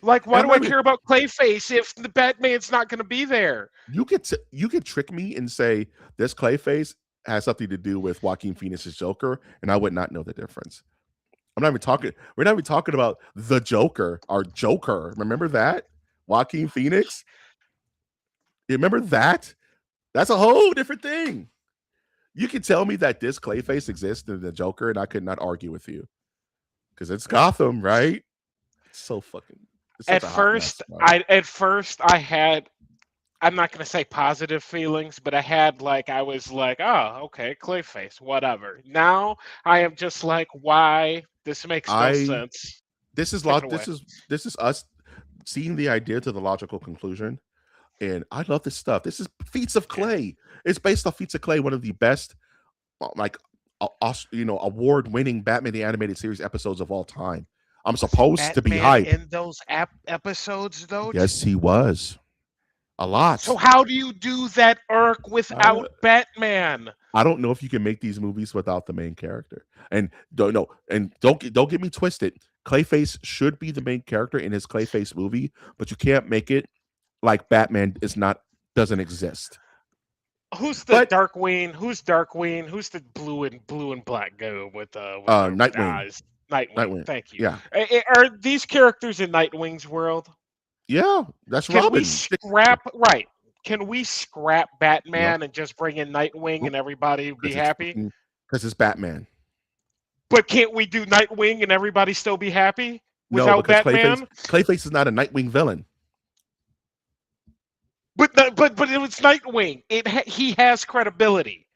Like, And why I'm do not I even care about Clayface if the Batman's not going to be there? you could trick me and say this Clayface has something to do with Joaquin Phoenix's Joker, and I would not know the difference. I'm not even talking. We're not even talking about the Joker, our Joker. Remember that Joaquin Phoenix? You remember that? That's a whole different thing. You can tell me that this Clayface exists in the Joker, and I could not argue with you because it's Gotham, right? It's so fucking. It's such At a hot first, mess, bro. I had, I'm not going to say positive feelings, but I was like, oh, okay, Clayface, whatever. Now I am just like, why? This makes no I sense. this is Take it lot. away. This is us seeing the idea to the logical conclusion. And I love this stuff. This is Feats of Yeah. Clay. It's based off Feats of Clay, one of the best, like, award-winning Batman the Animated Series episodes of all time. I'm Was supposed to be Batman hype. in those episodes though? Yes, he was. A So lot. how do you do that arc Uh, without Batman? I don't know if you can make these movies without the main character. And don't know, and don't get me twisted. Clayface should be the main character in his Clayface movie, but you can't make it like Batman is not doesn't exist. Who's the But Darkwing? Who's Darkwing? Who's the blue and black guy with the Nightwing, eyes? Nightwing. Nightwing, Thank you. yeah, Are these characters in Nightwing's world? yeah, that's Can we Robin. scrap right? Can we scrap No, Batman and just bring in Nightwing nope, and everybody be happy? because it's Batman. But can't we do Nightwing and everybody still be happy No, without because Batman? Clayface is not a Nightwing villain. But it was Nightwing. He has credibility.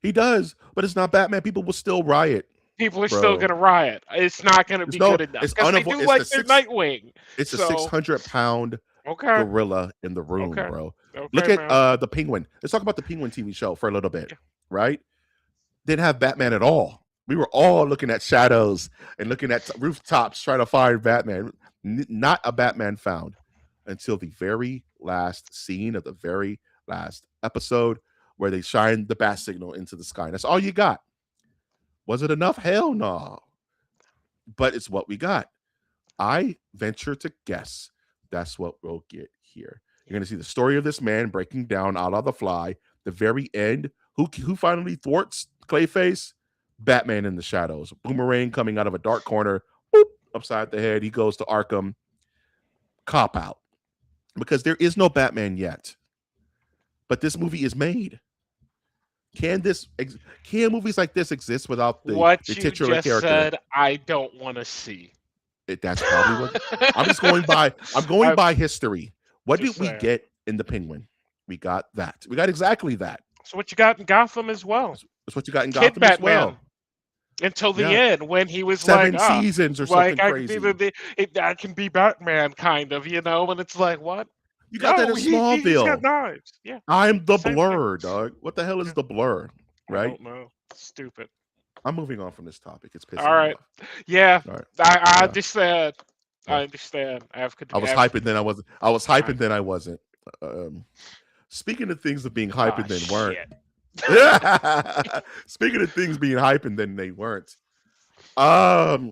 He does, but it's not Batman. People will still riot, People are still bro. gonna riot. It's not gonna There's be no, good enough it's because they unavoidable. do like their Nightwing. It's a So 600-pound okay, gorilla in the room, okay, bro. Look okay, at man. the Penguin. Let's talk about the Penguin TV show for a little bit, Yeah. right? Didn't have Batman at all. We were all looking at shadows and looking at rooftops trying to find Batman. Not a Batman found until the very last scene of the very last episode where they shine the bat signal into the sky. And that's all you got. Was it enough? Hell no. But it's what we got. I venture to guess that's what we'll get here. You're going to see the story of this man breaking down out of the fly. The very end. Who finally thwarts Clayface? Batman in the shadows. Boomerang coming out of a dark corner. Boop, upside the head. He goes to Arkham. Cop out. Because there is no Batman yet. But this movie is made. Can can movies like this exist without What the you titular just character? said, I don't want to see. That's probably what I'm just going by. I'm going I'm by history. What just did we saying. get in the Penguin? We got that. We got exactly that. So what you got in Gotham as well? That's what you got in Kid Gotham as Batman well. until the Yeah, end when he was like, 7 seasons or something like I can be crazy. I can be Batman, kind of, and it's like what? You got that in No, he's got Smallville. knives. Yeah, I'm the same thing. Blur, dog. What the hell is Yeah, the Blur? I Right? don't know. Stupid. I'm moving on from this topic. It's All pissing me right. off. Yeah, All right. I Yeah. understand. Yeah. I understand. I was hyping, then I wasn't. I was hyping, then I wasn't. Um, Speaking of things of being hyped and then weren't. Shit. Speaking of things being hyped and then they weren't. Um,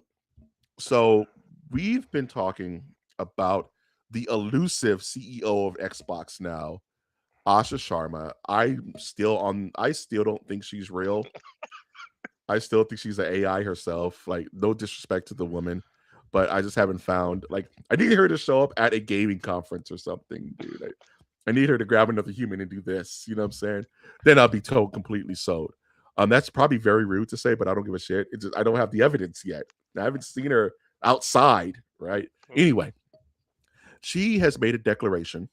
so we've been talking about the elusive CEO of Xbox now, Asha Sharma. I still don't think she's real. I still think she's an AI herself. Like, no disrespect to the woman, but I just haven't found, like, I need her to show up at a gaming conference or something, dude. I need her to grab another human and do this. You know what I'm saying? Then I'll be told completely sold. That's probably very rude to say, but I don't give a shit. It's just I don't have the evidence yet. I haven't seen her outside, right? Anyway, she has made a declaration,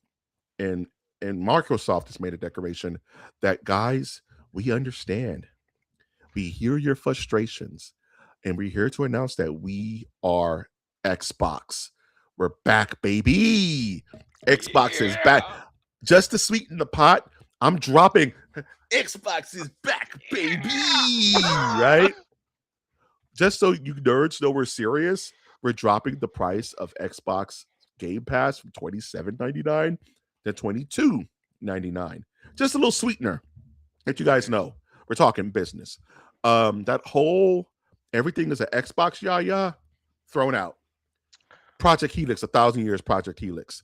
and Microsoft has made a declaration that, guys, we understand. We hear your frustrations, and we're here to announce that we are Xbox. We're back, baby. Xbox is back. Yeah. Just to sweeten the pot, I'm dropping Xbox is back, baby. Right? Just so you nerds know we're serious, we're dropping the price of Xbox Game Pass from $27.99 to $22.99. Just a little sweetener that you guys know. We're talking business. That whole everything is an Xbox yah thrown out. Project Helix, 1,000 years Project Helix.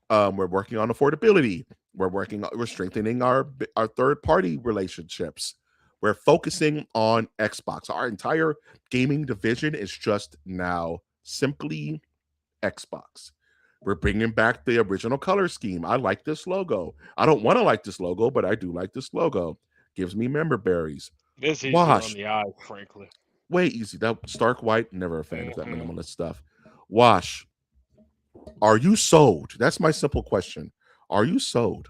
We're working on affordability. We're strengthening our third party relationships. We're focusing on Xbox. Our entire gaming division is just now simply Xbox. We're bringing back the original color scheme. I like this logo. I don't want to like this logo, but I do like this logo. Gives me member berries. It's easier on Wash, the eye, frankly. way easy. That Stark White, never a fan of that Hmm. minimalist stuff. Wash, are you sold? That's my simple question. Are you sold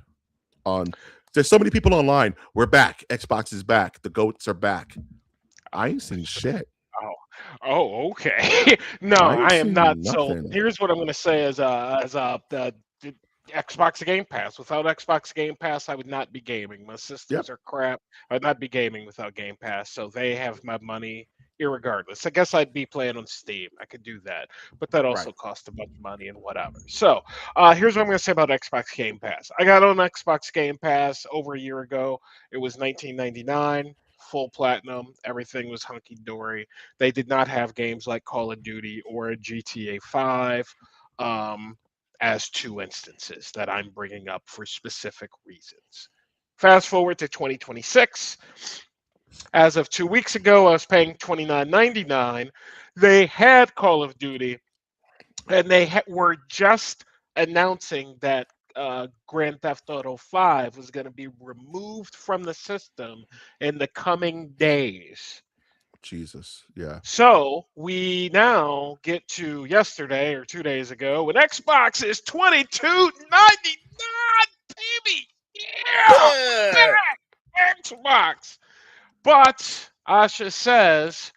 on? There's so many people online. We're back. Xbox is back. The goats are back. I ain't seen shit. Oh, okay. No, I ain't I am not seen sold. nothing. Here's what I'm going to say as a Xbox Game Pass. Without Xbox Game Pass, I would not be gaming. My Yep. systems are crap. I would not be gaming without Game Pass. So they have my money irregardless. I guess I'd be playing on Steam. I could do that, but that Right. also costs a bunch of money and whatever. So here's what I'm going to say about Xbox Game Pass. I got on Xbox Game Pass over a year ago. It was 19.99, full platinum. Everything was hunky dory. They did not have games like Call of Duty or GTA 5. Um, as two instances that I'm bringing up for specific reasons. Fast forward to 2026. As of 2 weeks ago, I was paying $29.99. They had Call of Duty, and they were just announcing that Grand Theft Auto 5 was going to be removed from the system in the coming days. Jesus. Yeah. So we now get to yesterday or 2 days ago when Xbox is 22.99, baby. Yeah, Yeah. Xbox. But Asha says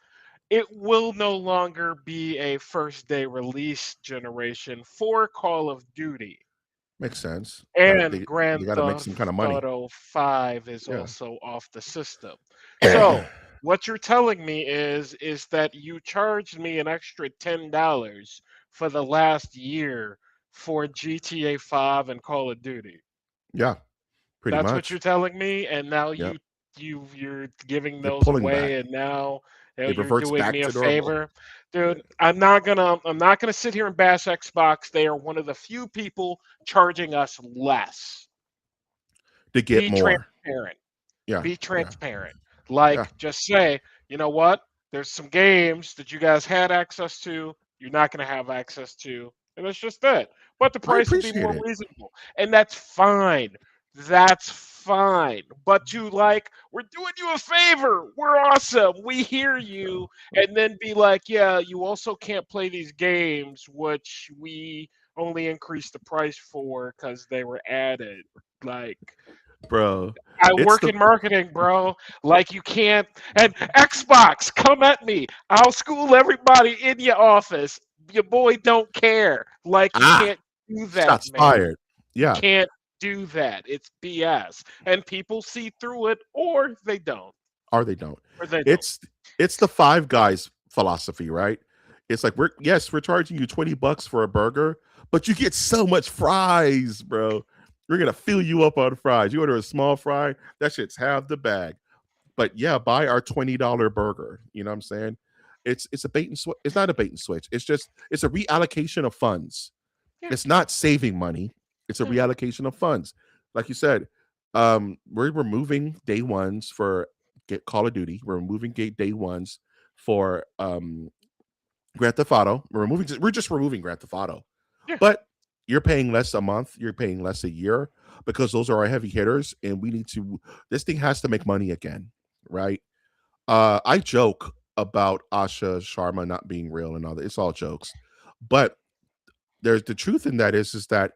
it will no longer be a first day release generation for Call of Duty. Makes sense. Got And they Grand got to make some kind Theft of money. Auto 5 is Yeah. also off the system. So, what you're telling me is that you charged me an extra $10 for the last year for GTA 5 and Call of Duty. Yeah. Pretty That's what you're much. telling me, and now Yep. you're giving They're those pulling away, back. and now It you're reverts doing back me a to normal. favor, dude. I'm not gonna sit here and bash Xbox. They are one of the few people charging us less. To get Be more. transparent. Yeah. Be Yeah. transparent. Yeah. Like, just say, you know what? There's some games that you guys had access to, you're not going to have access to, and that's just it. But the I price will be appreciate more it. reasonable, and that's fine. That's fine. But to like, we're doing you a favor. We're awesome. We hear you, and then be like, yeah, you also can't play these games, which we only increased the price for because they were added. Like, Bro. I It's work the in marketing, bro. Like you can't. And Xbox, come at me. I'll school everybody in your office. Your boy don't care. Like you ah can't do that, shots man. fired. Yeah. Can't do that. It's BS. And people see through it, or they don't, Or they don't. or they don't. It's it's the five guys philosophy, right? It's like we're charging you $20 for a burger, but you get so much fries, bro. We're gonna fill you up on fries. You order a small fry, that shit's half the bag. But yeah, buy our $20 burger. You know what I'm saying? It's a bait and switch. It's not a bait and switch. It's a reallocation of funds. Yeah, It's not saving money. It's a yeah, reallocation of funds. Like you said, we're removing day ones for get Call of Duty. We're removing day ones for Grand Theft Auto. We're just removing Grand Theft Auto. yeah. But you're paying less a month. You're paying less a year because those are our heavy hitters, and we need to. This thing has to make money again, right? I joke about Asha Sharma not being real and all that. It's all jokes, but there's the truth in that is that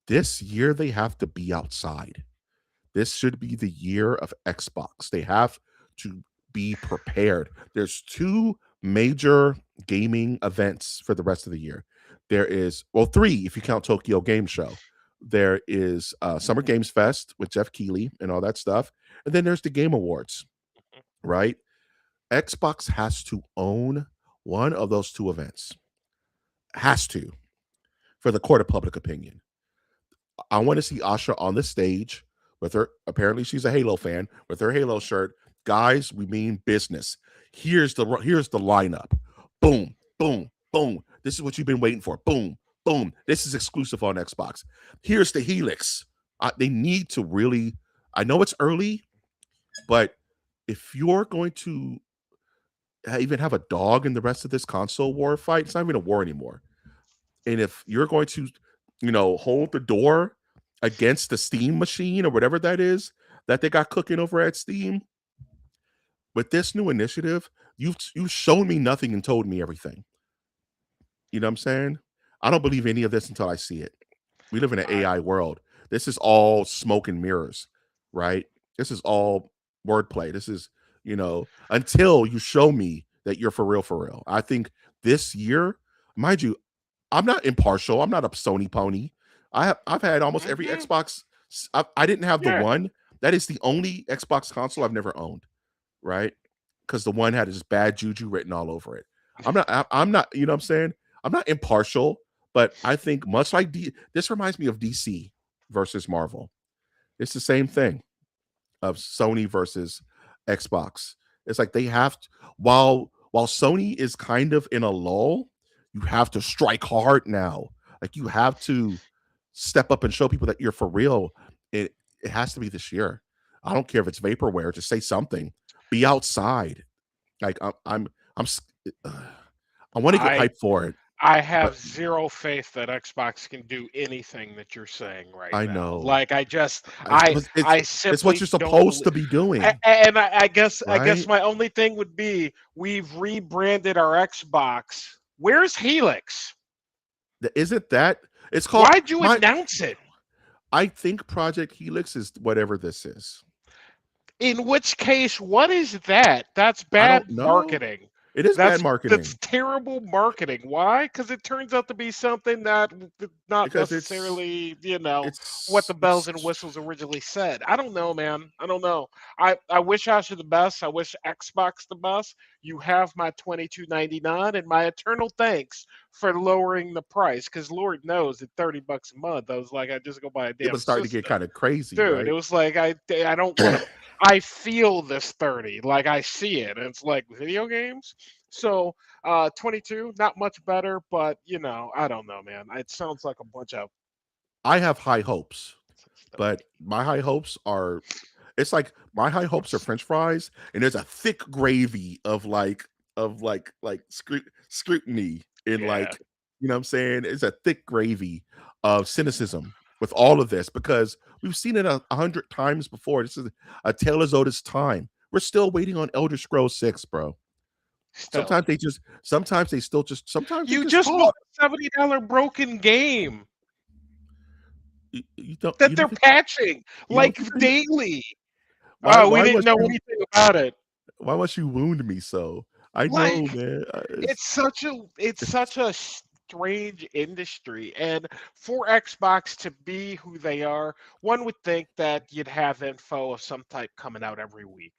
this year they have to be outside. This should be the year of Xbox. They have to be prepared. There's two major gaming events for the rest of the year. There is, well, three if you count Tokyo Game Show. There is Summer Games Fest with Jeff Keighley and all that stuff. And then there's the Game Awards, right? Xbox has to own one of those two events. Has to, for the court of public opinion. I want to see Asha on the stage with her. Apparently, she's a Halo fan with her Halo shirt. Guys, we mean business. Here's the lineup. Boom, boom, boom. This is what you've been waiting for. Boom, boom. This is exclusive on Xbox. Here's the Helix. They need to really. I know it's early, but if you're going to even have a dog in the rest of this console war fight, it's not even a war anymore. And if you're going to, hold the door against the Steam machine or whatever that is that they got cooking over at Steam, with this new initiative, you've shown me nothing and told me everything. You know what I'm saying? I don't believe any of this until I see it. We live in an I, AI world. This is all smoke and mirrors, right? This is all wordplay. This is, until you show me that you're for real, for real. I think this year, mind you, I'm not impartial. I'm not a Sony pony. I've had almost every Hmm. Xbox. I didn't have the Yeah. one. That is the only Xbox console I've never owned, right? Because the one had this bad juju written all over it. I'm not. You know what I'm saying? I'm not impartial, but I think much like this reminds me of DC versus Marvel. It's the same thing of Sony versus Xbox. It's like they have to, while Sony is kind of in a lull, you have to strike hard now. Like you have to step up and show people that you're for real. It has to be this year. I don't care if it's vaporware. Just say something. Be outside. Like I'm I want to get I hyped for it, I but have zero faith that Xbox can do anything that you're saying right I now. know Like I just I it's what simply you're don't supposed believe. to be doing, And I guess right? my only thing would be we've rebranded our Xbox. Where's Helix? Isn't that it's called Why'd you my announce it? I think Project Helix is whatever this is. In which case, what is that? That's I don't bad know. marketing. It is bad That's marketing terrible marketing. Why? Because it turns out to be something that not because necessarily, what the bells and it's whistles originally said. I don't know, man. I don't know. I wish Asha the best. I wish Xbox the best. You have my 22.99 and my eternal thanks for lowering the price. Because Lord knows at $30 a month, I was like, I just go buy a it damn was starting to get system, kind of crazy, dude. It right? was like I don't want to. I feel this 30, like I see it. And it's like video games. So 22, not much better, but I don't know, man. It sounds like a bunch of I have high hopes, stuff. but my high hopes are it's like my high hopes are French fries, and there's a thick gravy of scrutiny in Yeah, you know what I'm saying? It's a thick gravy of cynicism with all of this because we've seen it a hundred times before. This is a tale as old as time. We're still waiting on Elder Scrolls 6, bro. still. Sometimes they You just just bought talk. a $70 broken game You don't that they're patching you don't like think they daily. why We why didn't must know you anything about it. why must you wound me so? I Like know, man. it's such a strange industry, and for Xbox to be who they are, one would think that you'd have info of some type coming out every week.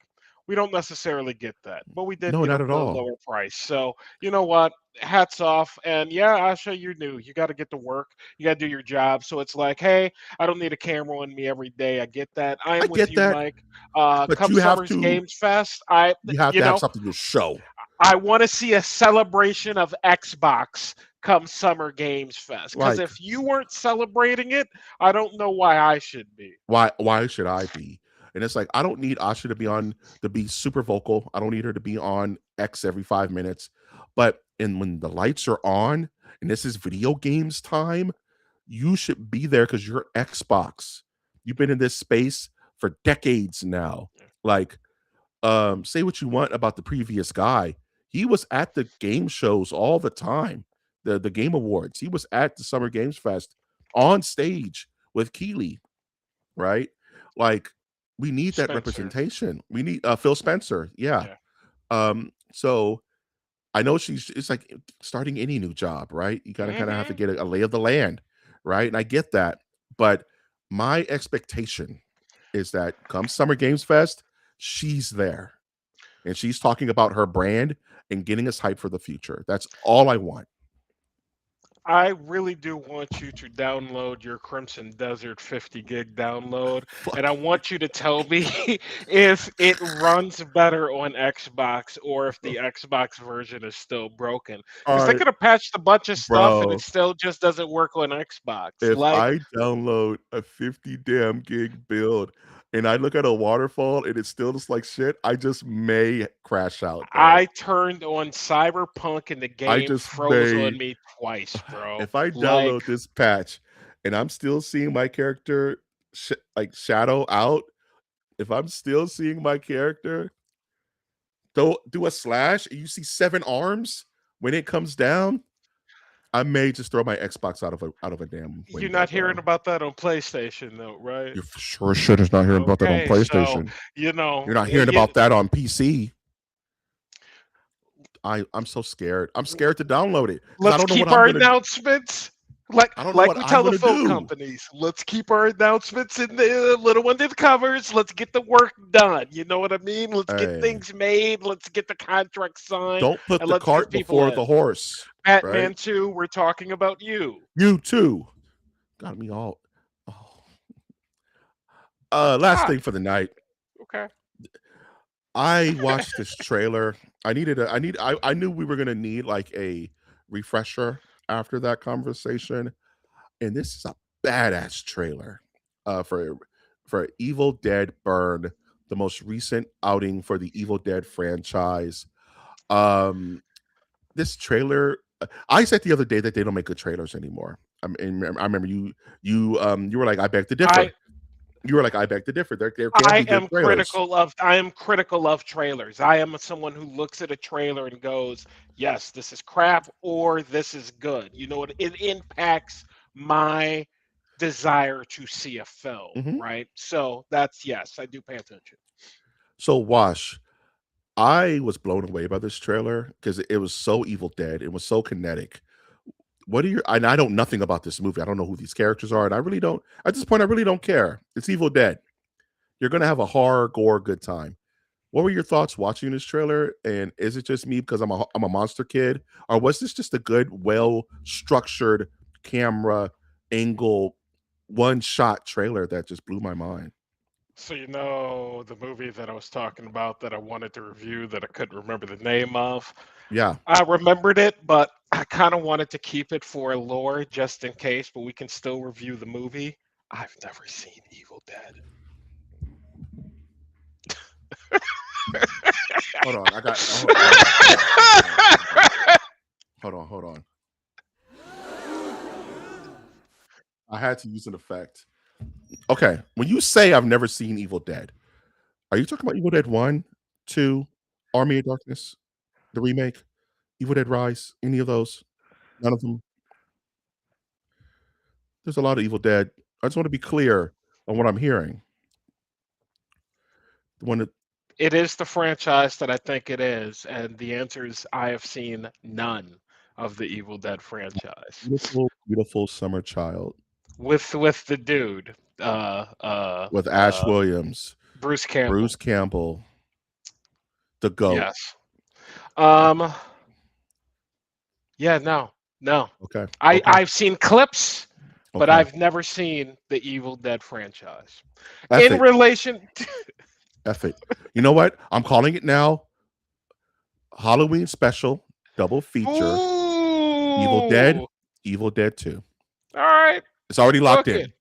We don't necessarily get that, but we did No, get not a at all. lower price. So you know what? Hats off. And yeah, Asha, you're new. You got to get to work. You got to do your job. So it's like, hey, I don't need a camera on me every day. I get that. I I am with get you, that, Mike. but Come Summer's Games Fest, you have you to have know, something to show. I want to see a celebration of Xbox come Summer Games Fest. Because Like, if you weren't celebrating it, I don't know why I should be. why should I be? And it's like I don't need Asha to be super vocal. I don't need her to be on X every 5 minutes. But and when the lights are on and this is video games time, you should be there because you're Xbox. You've been in this space for decades now. Like, say what you want about the previous guy. He was at the game shows all the time, the game awards. He was at the Summer Games Fest on stage with Keeley, right? Like, we need that Spencer. representation. We need Phil Spencer, yeah. Yeah. So I know it's like starting any new job, right? You gotta kind of have to Hmm. get a lay of the land, right? And I get that, but my expectation is that come Summer Games Fest, she's there and she's talking about her brand and getting us hyped for the future. That's all I want. I really do want you to download your Crimson Desert 50 gig download, and I Fuck. want you to tell me if it runs better on Xbox or if the Xbox version is still broken. Because All they right, could have patched a bunch of stuff and it bro. still just doesn't work on Xbox. If Like, I download a 50 damn gig build and I look at a waterfall and it still looks like shit, I just may crash out, bro. I turned on Cyberpunk and the I game just froze on may me twice, bro. if I Like, download this patch and I'm still seeing my character shadow out, if I'm still seeing my character do a slash and you see 7 arms when it comes down, I may just throw my Xbox out of a damn you're window, not hearing bro. about that on PlayStation, though, right? You're for sure shit is not hearing about that on Okay, so PlayStation. you You're know, not hearing about that on PC. I'm so scared. I'm scared to download it because I let's don't know what keep I'm our gonna do. announcements. Like I don't know like what we I'm tell the gonna phone do. companies, let's keep our announcements in the little under the covers. Let's get the work done. You know what I mean? Let's get Hey, things made. Let's get the contract signed, don't put and the let's get cart people before in. the horse, right? Batman 2, we're talking about you. You too. Got me all. Oh. Last Ah, thing for the night. okay. I watched this trailer. I knew we were gonna need like a refresher after that conversation, and this is a badass trailer for Evil Dead Burn, the most recent outing for the Evil Dead franchise. Um, this trailer, I said the other day that they don't make good trailers anymore. I remember you were like, I beg to I differ. You were like, I beg to differ. There can be good trailers. I am critical of trailers. I am someone who looks at a trailer and goes, "Yes, this is crap," or "This is good." You know what? It impacts my desire to see a film, Hmm. right? So that's yes, I do pay attention. So Wash, I was blown away by this trailer because it was so Evil Dead. It was so kinetic. What are your? And I know nothing about this movie. I don't know who these characters are, and I really don't. At this point, I really don't care. It's Evil Dead. You're gonna have a horror gore good time. What were your thoughts watching this trailer? And is it just me because I'm a monster kid, or was this just a good, well structured camera angle, one shot trailer that just blew my mind? So you know the movie that I was talking about that I wanted to review that I couldn't remember the name of. Yeah. I remembered it, but I kind of wanted to keep it for lore just in case, but we can still review the movie. I've never seen Evil Dead. Hold on. I got. Hold on. I had to use an effect. Okay. When you say I've never seen Evil Dead, are you talking about Evil Dead 1, 2, Army of Darkness, the remake, Evil Dead Rise, any of those? None of them. There's a lot of Evil Dead. I just want to be clear on what I'm hearing. The one that It is the franchise that I think it is, and the answer is I have seen none of the Evil Dead franchise. beautiful, beautiful summer child With the dude, with Ash Williams, Bruce Bruce Campbell. Campbell, the GOAT. Yes. Um. Yeah. No. No. Okay. I Okay. I've seen clips, but Okay. I've never seen the Evil Dead franchise. F In it. relation, F it. You know what? I'm calling it now. Halloween special, double feature, Evil Dead, ooh, Evil Dead 2. all right, It's already locked book it. in.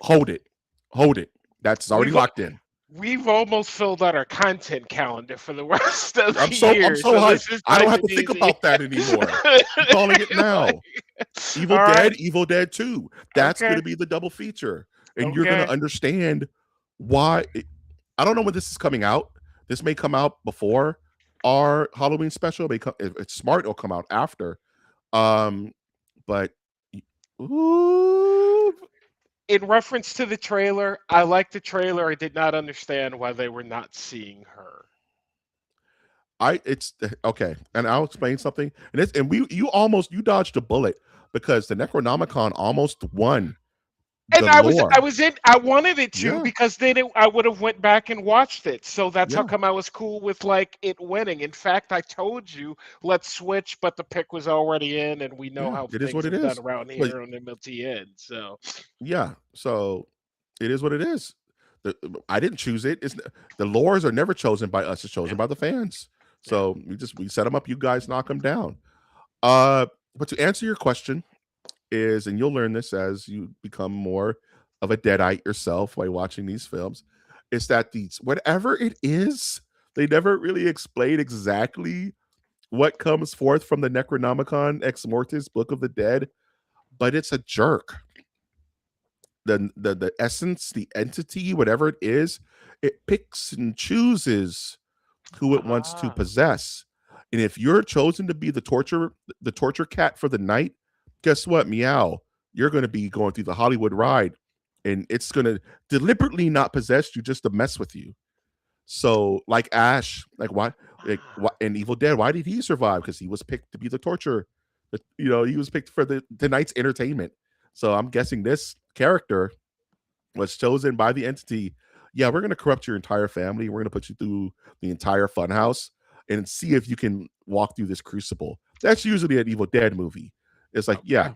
Hold it. Hold it. That's already We've locked in. we've almost filled out our content calendar for the rest of the I'm year, so so hyped. this is I don't nice have to and think easy. about that anymore. I'm calling it Like, now. Evil all right, Dead, Evil Dead 2. That's going okay, to be the double feature. And you're going to okay. understand why. I don't know when this is coming out. This may come out before our Halloween special. May come, if it's smart, it'll come out after. Um, but ooh, In reference to the trailer, I like the trailer. I did not understand why they were not seeing her. it's okay, and I'll explain something. And you dodged a bullet because the Necronomicon almost won And the lore. I wanted it to Yeah, because then I would have went back and watched it. So that's how yeah, come I was cool with like it winning. In fact, I told you let's switch, but the pick was already in, and we know yeah. how It is things what are it done is. around But here on MLTN. So yeah, so it is what it is. I didn't choose it. The lores are never chosen by us; it's chosen yeah, by the fans. yeah. So we set them up. You guys knock them down. But to answer your question is, and you'll learn this as you become more of a deadite yourself while watching these films, is that these whatever it is, they never really explain exactly what comes forth from the Necronomicon Ex Mortis Book of the Dead, but it's a jerk. The essence, the entity, whatever it is, it picks and chooses who it wants to Ah, possess. And if you're chosen to be the torture cat for the night, guess what? Meow. You're going to be going through the Hollywood ride, and it's going to deliberately not possess you just to mess with you. So, like Ash, like why, like ah. why, in Evil Dead, why did he survive? Because he was picked to be the torture He was picked for the tonight's entertainment. So I'm guessing this character was chosen by the entity. Yeah, we're gonna corrupt your entire family. We're gonna put you through the entire funhouse and see if you can walk through this crucible. That's usually an Evil Dead movie. It's like, Okay. yeah,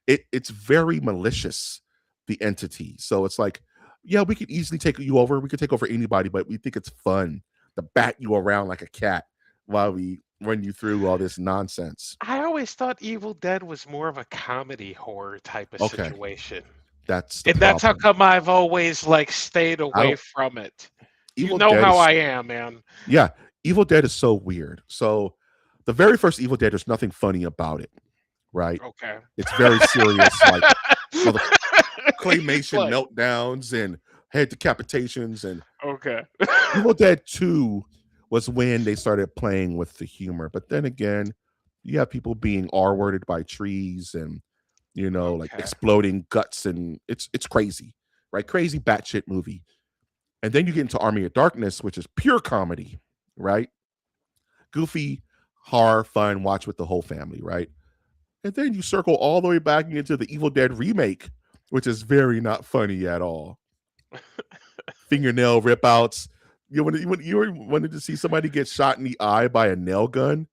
it's very malicious, the entity. So it's like, yeah, we could easily take you over. We could take over anybody, but we think it's fun to bat you around like a cat while we run you through all this nonsense. I always thought Evil Dead was more of a comedy horror type of Okay, situation. that's the And that's how problem. come I've always like stayed I away don't. from it. You Evil know Dead how is I am, man. Yeah, Evil Dead is so weird. So the very first Evil Dead, there's nothing funny about it, right? Okay. It's very serious, like all the claymation Like, meltdowns and head decapitations. And okay. Evil Dead 2 was when they started playing with the humor. But then again, you have people being R-worded by trees and like Okay. exploding guts, and it's crazy, right? Crazy batshit movie. And then you get into Army of Darkness, which is pure comedy, right? Goofy, horror, fun, watch with the whole family, right? And then you circle all the way back into the Evil Dead remake, which is very not funny at all. Fingernail rip outs. You wanted to see somebody get shot in the eye by a nail gun,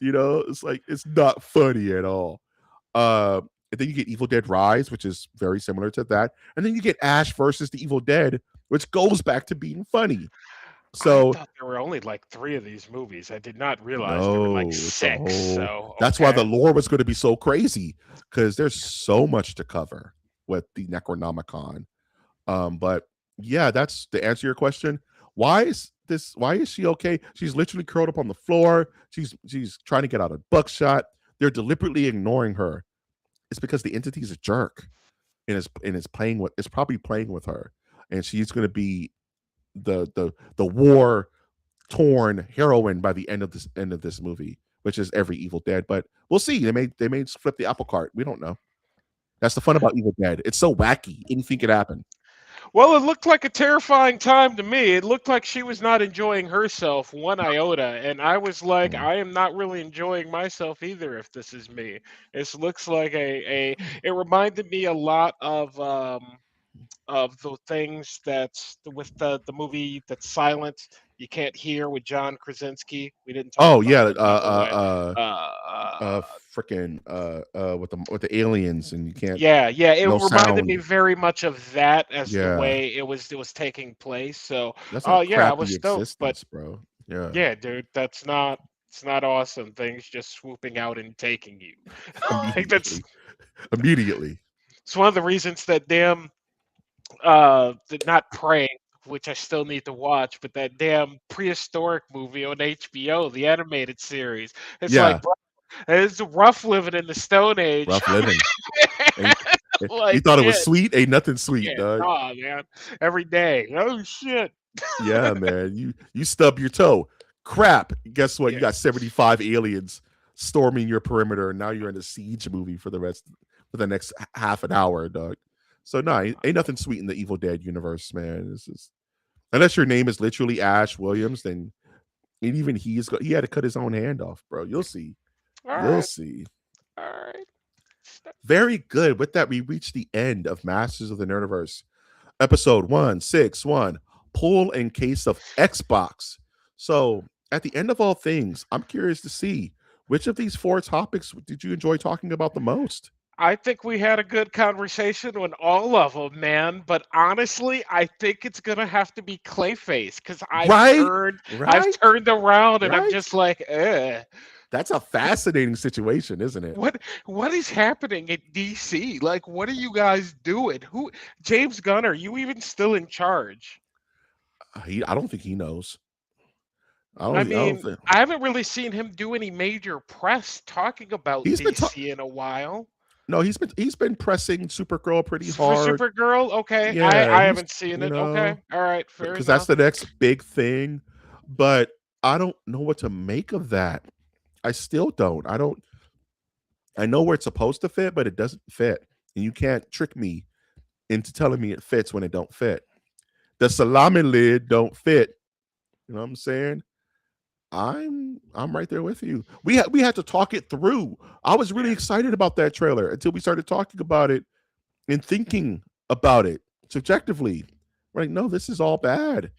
it's like it's not funny at all. Uh, and then you get Evil Dead Rise, which is very similar to that. And then you get Ash versus the Evil Dead, which goes back to being funny. I So thought there were only like 3 of these movies. I did not realize there were like no, it's a 6. whole. So, That's why okay. the lore was going to be so crazy because there's so much to cover with the Necronomicon. But yeah, that's to answer your question. Why is this? Why is she okay? She's literally curled up on the floor. She's trying to get out of buckshot. They're deliberately ignoring her. It's because the entity's a jerk and is playing with. It's probably playing with her, and she's going to be the war torn heroine by the end of this movie, which is every Evil Dead. But we'll see. They may flip the apple cart. We don't know. That's the fun about Evil Dead. It's so wacky. Anything could happen. Well, it looked like a terrifying time to me. It looked like she was not enjoying herself one iota, and I was like, Mm. I am not really enjoying myself either. If this is me, this looks like a. It reminded me a lot of the things that's with the movie that's silent. You can't hear with John Krasinski. We didn't talk Oh about yeah, that, by the way. freaking with the aliens, and you can't Yeah, yeah, it no reminded me sound. very much of that as the Yeah, way it was taking place. So, that's a oh yeah, I was crappy stoked, but existence, bro. Yeah, yeah, dude, that's not it's not awesome. Things just swooping out and taking you. Like that's immediately, immediately. it's one of the reasons that damn not Prey, which I still need to watch, but that damn prehistoric movie on HBO, the animated series. It's like, Yeah, bro, it's rough living in the Stone Age. rough living. Ain't, you Like thought it was shit. sweet? Ain't nothing sweet, Yeah, dog. nah, man. Every day. Oh shit. Yeah, man. You stub your toe. Crap. Guess what? You Yeah. got 75 aliens storming your perimeter, and now you're in a siege movie for the next half an hour, dog. So no, ain't nothing sweet in the Evil Dead universe, man. This is unless your name is literally Ash Williams, then and even he had to cut his own hand off, bro. You'll see. All You'll right. see. All right. Very good. With that, we reach the end of Masters of the Nerdiverse, episode 161, pull in case of Xbox. So, at the end of all things, I'm curious to see which of these four topics did you enjoy talking about the most? I think we had a good conversation on all of them, man. But honestly, I think it's gonna have to be Clayface because Right? I've Right? turned around, and I'm Right? just like, eh. That's a fascinating situation, isn't it? What is happening at DC? Like, what are you guys doing? Who, James Gunn? Are you even still in charge? I don't think he knows. I I don't mean, think I haven't really seen him do any major press talking about he's been ta- DC in a while. no, he's been pressing Supergirl pretty For hard. Supergirl, okay, Yeah, I he's haven't seen you it. Okay, know all right, fair because that's enough. the next big thing. But I don't know what to make of that. I still don't. I don't. I know where it's supposed to fit, but it doesn't fit, and you can't trick me into telling me it fits when it don't fit. The salami lid don't fit. You know what I'm saying? I'm right there with you. We had to talk it through. I was really Yeah. excited about that trailer until we started talking about it and thinking about it subjectively. Like, no, this is all bad.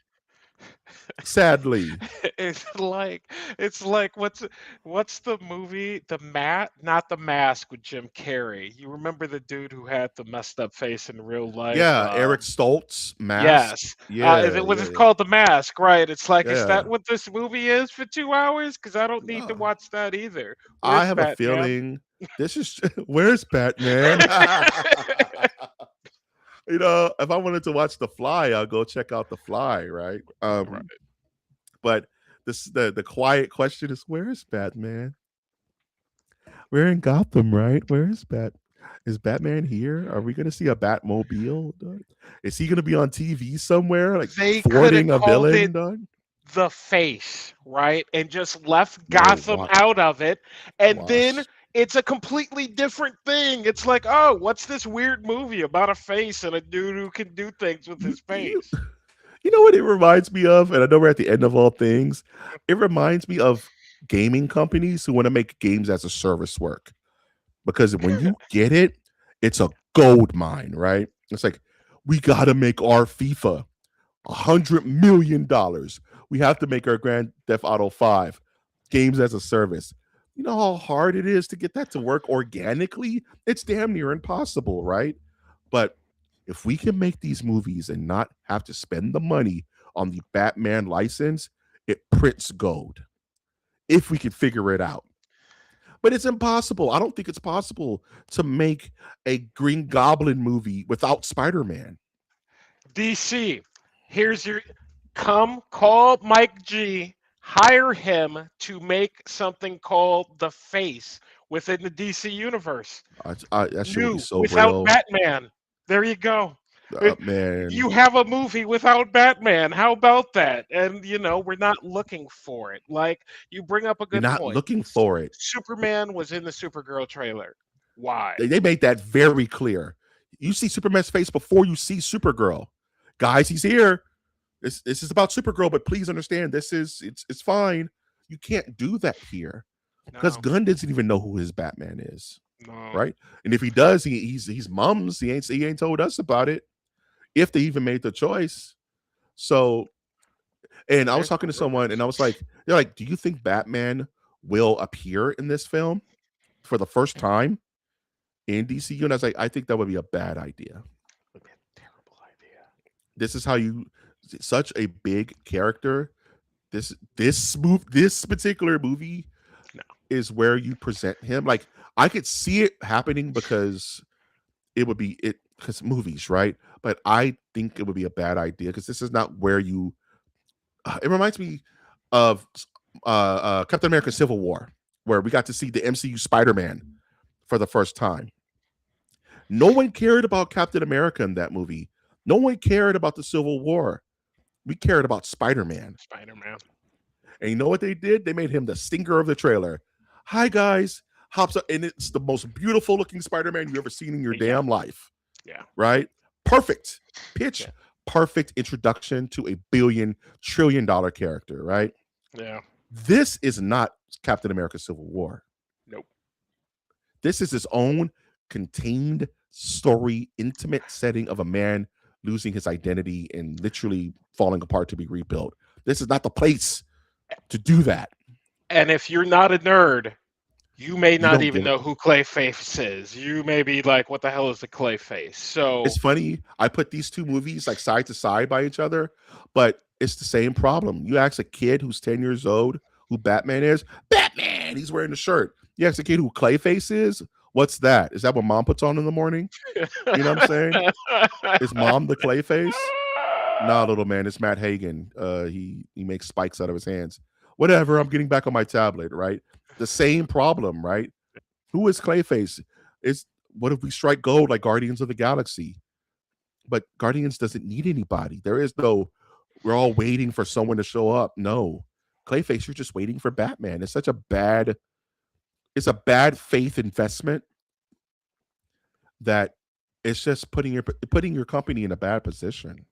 Sadly. It's like what's the movie? Not the Mask with Jim Carrey. You remember the dude who had the messed up face in real life? Yeah, Eric Stoltz mask. Yes. Is Yeah, it was yeah, it yeah. called The Mask? Right. It's like, is Yeah. that what this movie is for 2 hours? Because I don't need to No. watch that either. I Where's have a Batman? feeling this is where's Batman? If I wanted to watch The Fly, I'll go check out The Fly, right? Right. But this the quiet question is, where is Batman? We're in Gotham, right? Where is Bat? Is Batman here? Are we going to see a Batmobile? Dog? Is he going to be on TV somewhere, like They could have thwarting a called it villain? Dog? The Face, right? And just left No, Gotham out of it. And then watch. it's a completely different thing. It's like, oh, what's this weird movie about a face and a dude who can do things with You, his you, face? you know what it reminds me of? And I know we're at the end of all things. It reminds me of gaming companies who want to make games as a service work. Because when you get it, it's a gold mine, right? It's like, we got to make our FIFA $100 million. We have to make our Grand Theft Auto 5 games as a service. You know how hard it is to get that to work organically? It's damn near impossible, right? But if we can make these movies and not have to spend the money on the Batman license, it prints gold. If we can figure it out. But it's impossible. I don't think it's possible to make a Green Goblin movie without Spider-Man. DC, here's your come call Mike G, hire him to make something called The Face within the DC universe. That shit would be New so without real. Batman. There you go. Man, You have a movie without Batman. How about that? And we're not looking for it. Like, you bring up a you're good not point. looking for it. Superman was in the Supergirl trailer. Why? They made that very clear. You see Superman's face before you see Supergirl. Guys, he's here. This is about Supergirl, but please understand it's fine. You can't do that here because No, Gunn doesn't even know who his Batman is, no. right? And if he does, he's mums. He ain't told us about it if they even made the choice. So, and I was There's talking no to someone, and rumors. I was like, they're like, do you think Batman will appear in this film for the first time in DCU? And I was like, I think that would be a bad idea. Would be a terrible idea. This is how you such a big character. This particular movie No. is where you present him. Like I could see it happening because it would be it because movies, right? But I think it would be a bad idea because this is not where you. It reminds me of Captain America: Civil War, where we got to see the MCU Spider-Man for the first time. No one cared about Captain America in that movie. No one cared about the Civil War. We cared about Spider-Man. Spider-Man. And you know what they did? They made him the stinker of the trailer. Hi guys, hops up, and it's the most beautiful looking Spider-Man you ever seen in your Yeah, damn life, yeah, right? Perfect yeah, pitch, perfect introduction to a billion-trillion-dollar character, right? yeah. This is not Captain America Civil War. Nope. This is his own contained story, intimate setting of a man losing his identity and literally falling apart to be rebuilt. This is not the place to do that. And if you're not a nerd, you may You not don't even give it. know who Clayface is. You may be like, "What the hell is the Clayface?" It's So, funny. I put these two movies like side to side by each other, but it's the same problem. You ask a kid who's 10 years old who Batman is, Batman, he's wearing a shirt. You ask a kid who Clayface is, what's that? Is that what mom puts on in the morning? You know what I'm saying? Is mom the Clayface? Nah, little man, it's Matt Hagen. He makes spikes out of his hands. Whatever. I'm getting back on my tablet. Right. The same problem. Right. Who is Clayface? Is what if we strike gold like Guardians of the Galaxy? But Guardians doesn't need anybody. There is no. We're all waiting for someone to show up. No, Clayface, you're just waiting for Batman. It's such a bad. It's a bad faith investment that it's just putting your company in a bad position.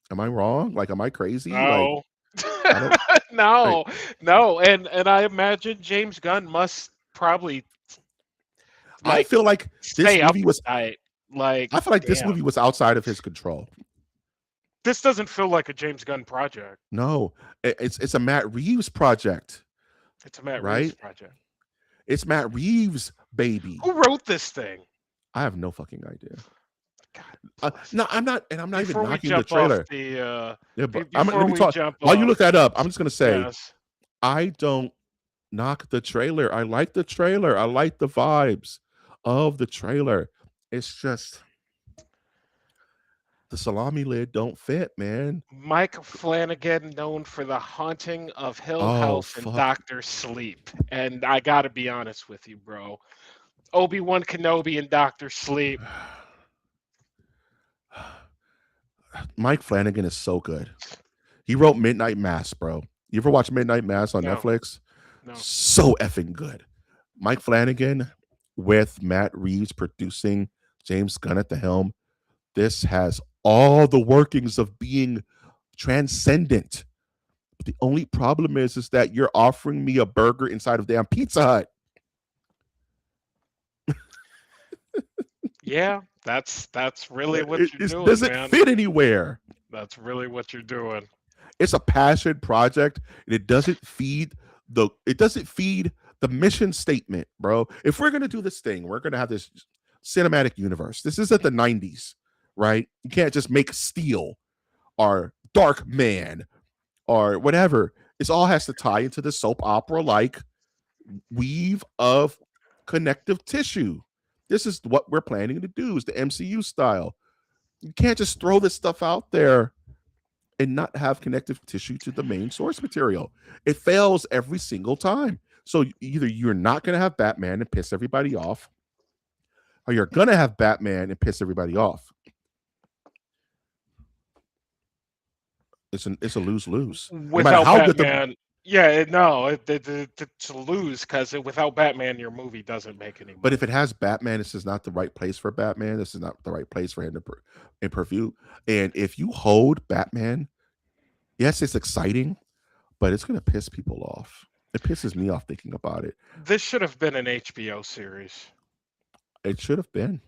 Am I wrong? Like, am I crazy? Like, no. I don't like. No, no, and I imagine James Gunn must probably I like feel like this stay up movie at was. night. Like, I feel like this damn, movie was outside of his control. this doesn't feel like a James Gunn project. No, it's a Matt Reeves project, It's a Matt Reeves right? project. It's Matt Reeves, baby. Who wrote this thing? I have no fucking idea. God bless No, him. I'm not, and I'm not even Before we knocking the jump off trailer. the, Yeah, but let before me we talk jump while you off, look that up. I'm just gonna say yes, I don't knock the trailer. I like the trailer. I like the vibes of the trailer. It's just the salami lid don't fit, man. Mike Flanagan, known for The Haunting of Hill Oh House and fuck. Doctor Sleep, and I got to be honest with you, bro. Obi-Wan Kenobi and Doctor Sleep. Mike Flanagan is so good. He wrote Midnight Mass, bro. You ever watch Midnight Mass on No, Netflix? no. So effing good. Mike Flanagan with Matt Reeves producing, James Gunn at the helm. This has all the workings of being transcendent. But the only problem is that you're offering me a burger inside of damn Pizza Hut. Yeah, that's really what you're It doing, doesn't man. fit anywhere. That's really what you're doing. It's a passion project, and it doesn't feed the mission statement, bro. If we're gonna do this thing, we're gonna have this cinematic universe. This isn't the 90s, right? You can't just make Steel or Dark Man or whatever. It all has to tie into the soap opera like weave of connective tissue. This is what we're planning to do, is the MCU style. You can't just throw this stuff out there and not have connective tissue to the main source material. It fails every single time. So either you're not going to have Batman and piss everybody off, or you're going to have Batman and piss everybody off. It's a lose lose. No matter Without how good the Batman, yeah, no, it's a lose because without Batman, your movie doesn't make any but if money. it has Batman, this is not the right place for Batman. This is not the right place for him to in purview. And if you hold Batman, yes, it's exciting, but it's going to piss people off. It pisses me off thinking about it. This should have been an HBO series. It should have been.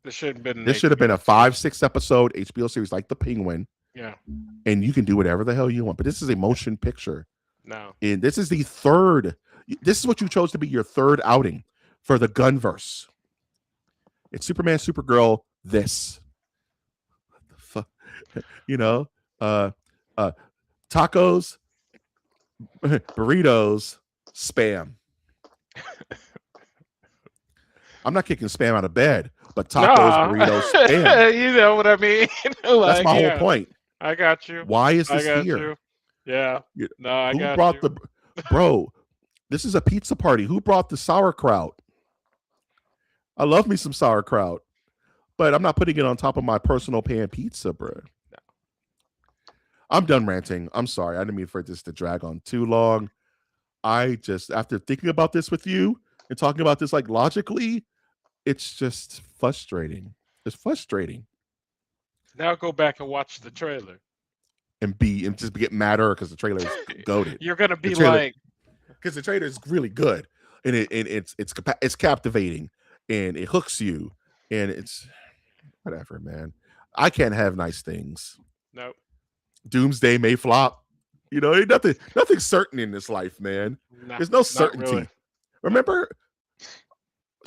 This should have been an This should have been HBO a series. 5-6 episode HBO series like The Penguin, Yeah, and you can do whatever the hell you want. But this is a motion picture, no. and this is the third. This is what you chose to be your third outing for the Gunverse. It's Superman, Supergirl. This, you know, uh, uh, tacos, burritos, spam. I'm not kicking spam out of bed, but tacos, Nah, burritos, spam. you know what I mean? That's Like, my whole yeah, point. I got you. Why is I this got here? you. Yeah, You- no, I Who got brought you. the bro? This is a pizza party. Who brought the sauerkraut? I love me some sauerkraut, but I'm not putting it on top of my personal pan pizza, bro. I'm done ranting. I'm sorry. I didn't mean for this to drag on too long. I just, after thinking about this with you and talking about this like logically, it's just frustrating. It's frustrating. Now go back and watch the trailer. And just get madder because the trailer is goaded. You're gonna The be trailer, like, because the trailer is really good, and it's captivating, and it hooks you, and it's whatever, man. I can't have nice things. nope, Doomsday may flop. You know, ain't nothing certain in this life, man. no, There's no not really. certainty. Remember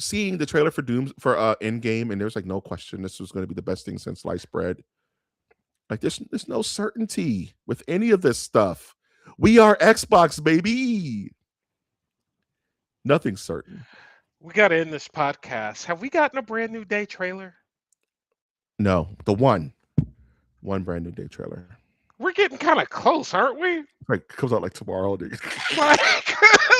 seeing the trailer for Endgame, and there's like no question this was going to be the best thing since sliced bread. Like there's no certainty with any of this stuff. We are Xbox, baby. Nothing's certain. We got to end this podcast. Have we gotten a brand new day trailer? No, the one brand new day trailer. We're getting kind of close, aren't we? Like comes out like tomorrow. Dude. Like,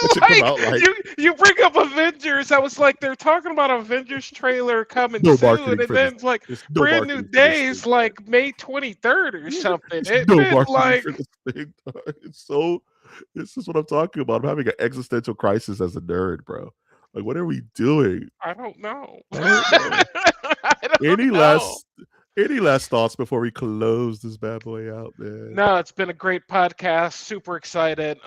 It should come out like you bring up Avengers. I was like, they're talking about Avengers trailer coming no soon, marketing and for then this. it's like There's no brand new marketing for this days, thing. like May 23rd or something. There's It no been marketing like for this thing. It's so. This is what I'm talking about. I'm having an existential crisis as a nerd, bro. Like, what are we doing? I don't know. I don't know. I don't Any know. less Any last thoughts before we close this bad boy out, man? No, it's been a great podcast. Super excited.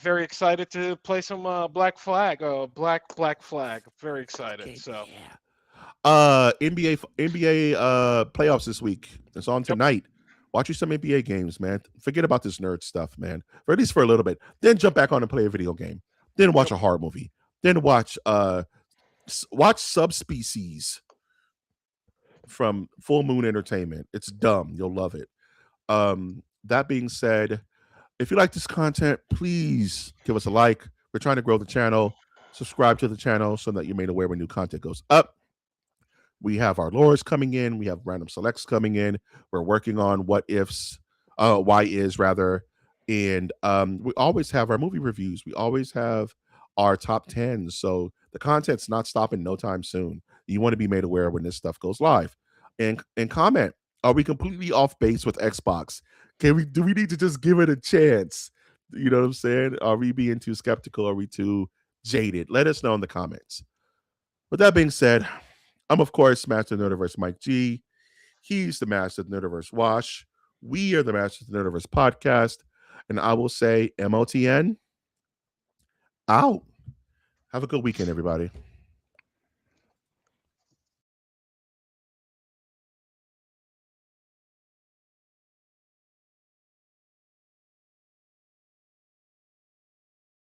Very excited to play some Black Flag. Black Flag. Very excited. Fucking So, yeah. NBA playoffs this week. It's on yep, tonight. Watch you some NBA games, man. Forget about this nerd stuff, man. For at least for a little bit. Then jump back on and play a video game. Then watch yep. a horror movie. Then watch Subspecies from Full Moon Entertainment. It's dumb. You'll love it. That being said, if you like this content, please give us a like. We're trying to grow the channel. Subscribe to the channel so that you're made aware when new content goes up. We have our lores coming in. We have random selects coming in. We're working on what ifs, why is rather, and we always have our movie reviews. We always have our top 10s. So the content's not stopping no time soon. You want to be made aware when this stuff goes live, and comment. Are we completely off base with Xbox? Do we need to just give it a chance? You know what I'm saying? Are we being too skeptical? Are we too jaded? Let us know in the comments. With that being said, I'm, of course, Master of the Nerdiverse Mike G. He's the Master of the Nerdiverse Wash. We are the Master of the Nerdiverse Podcast. And I will say, MOTN out. Have a good weekend, everybody.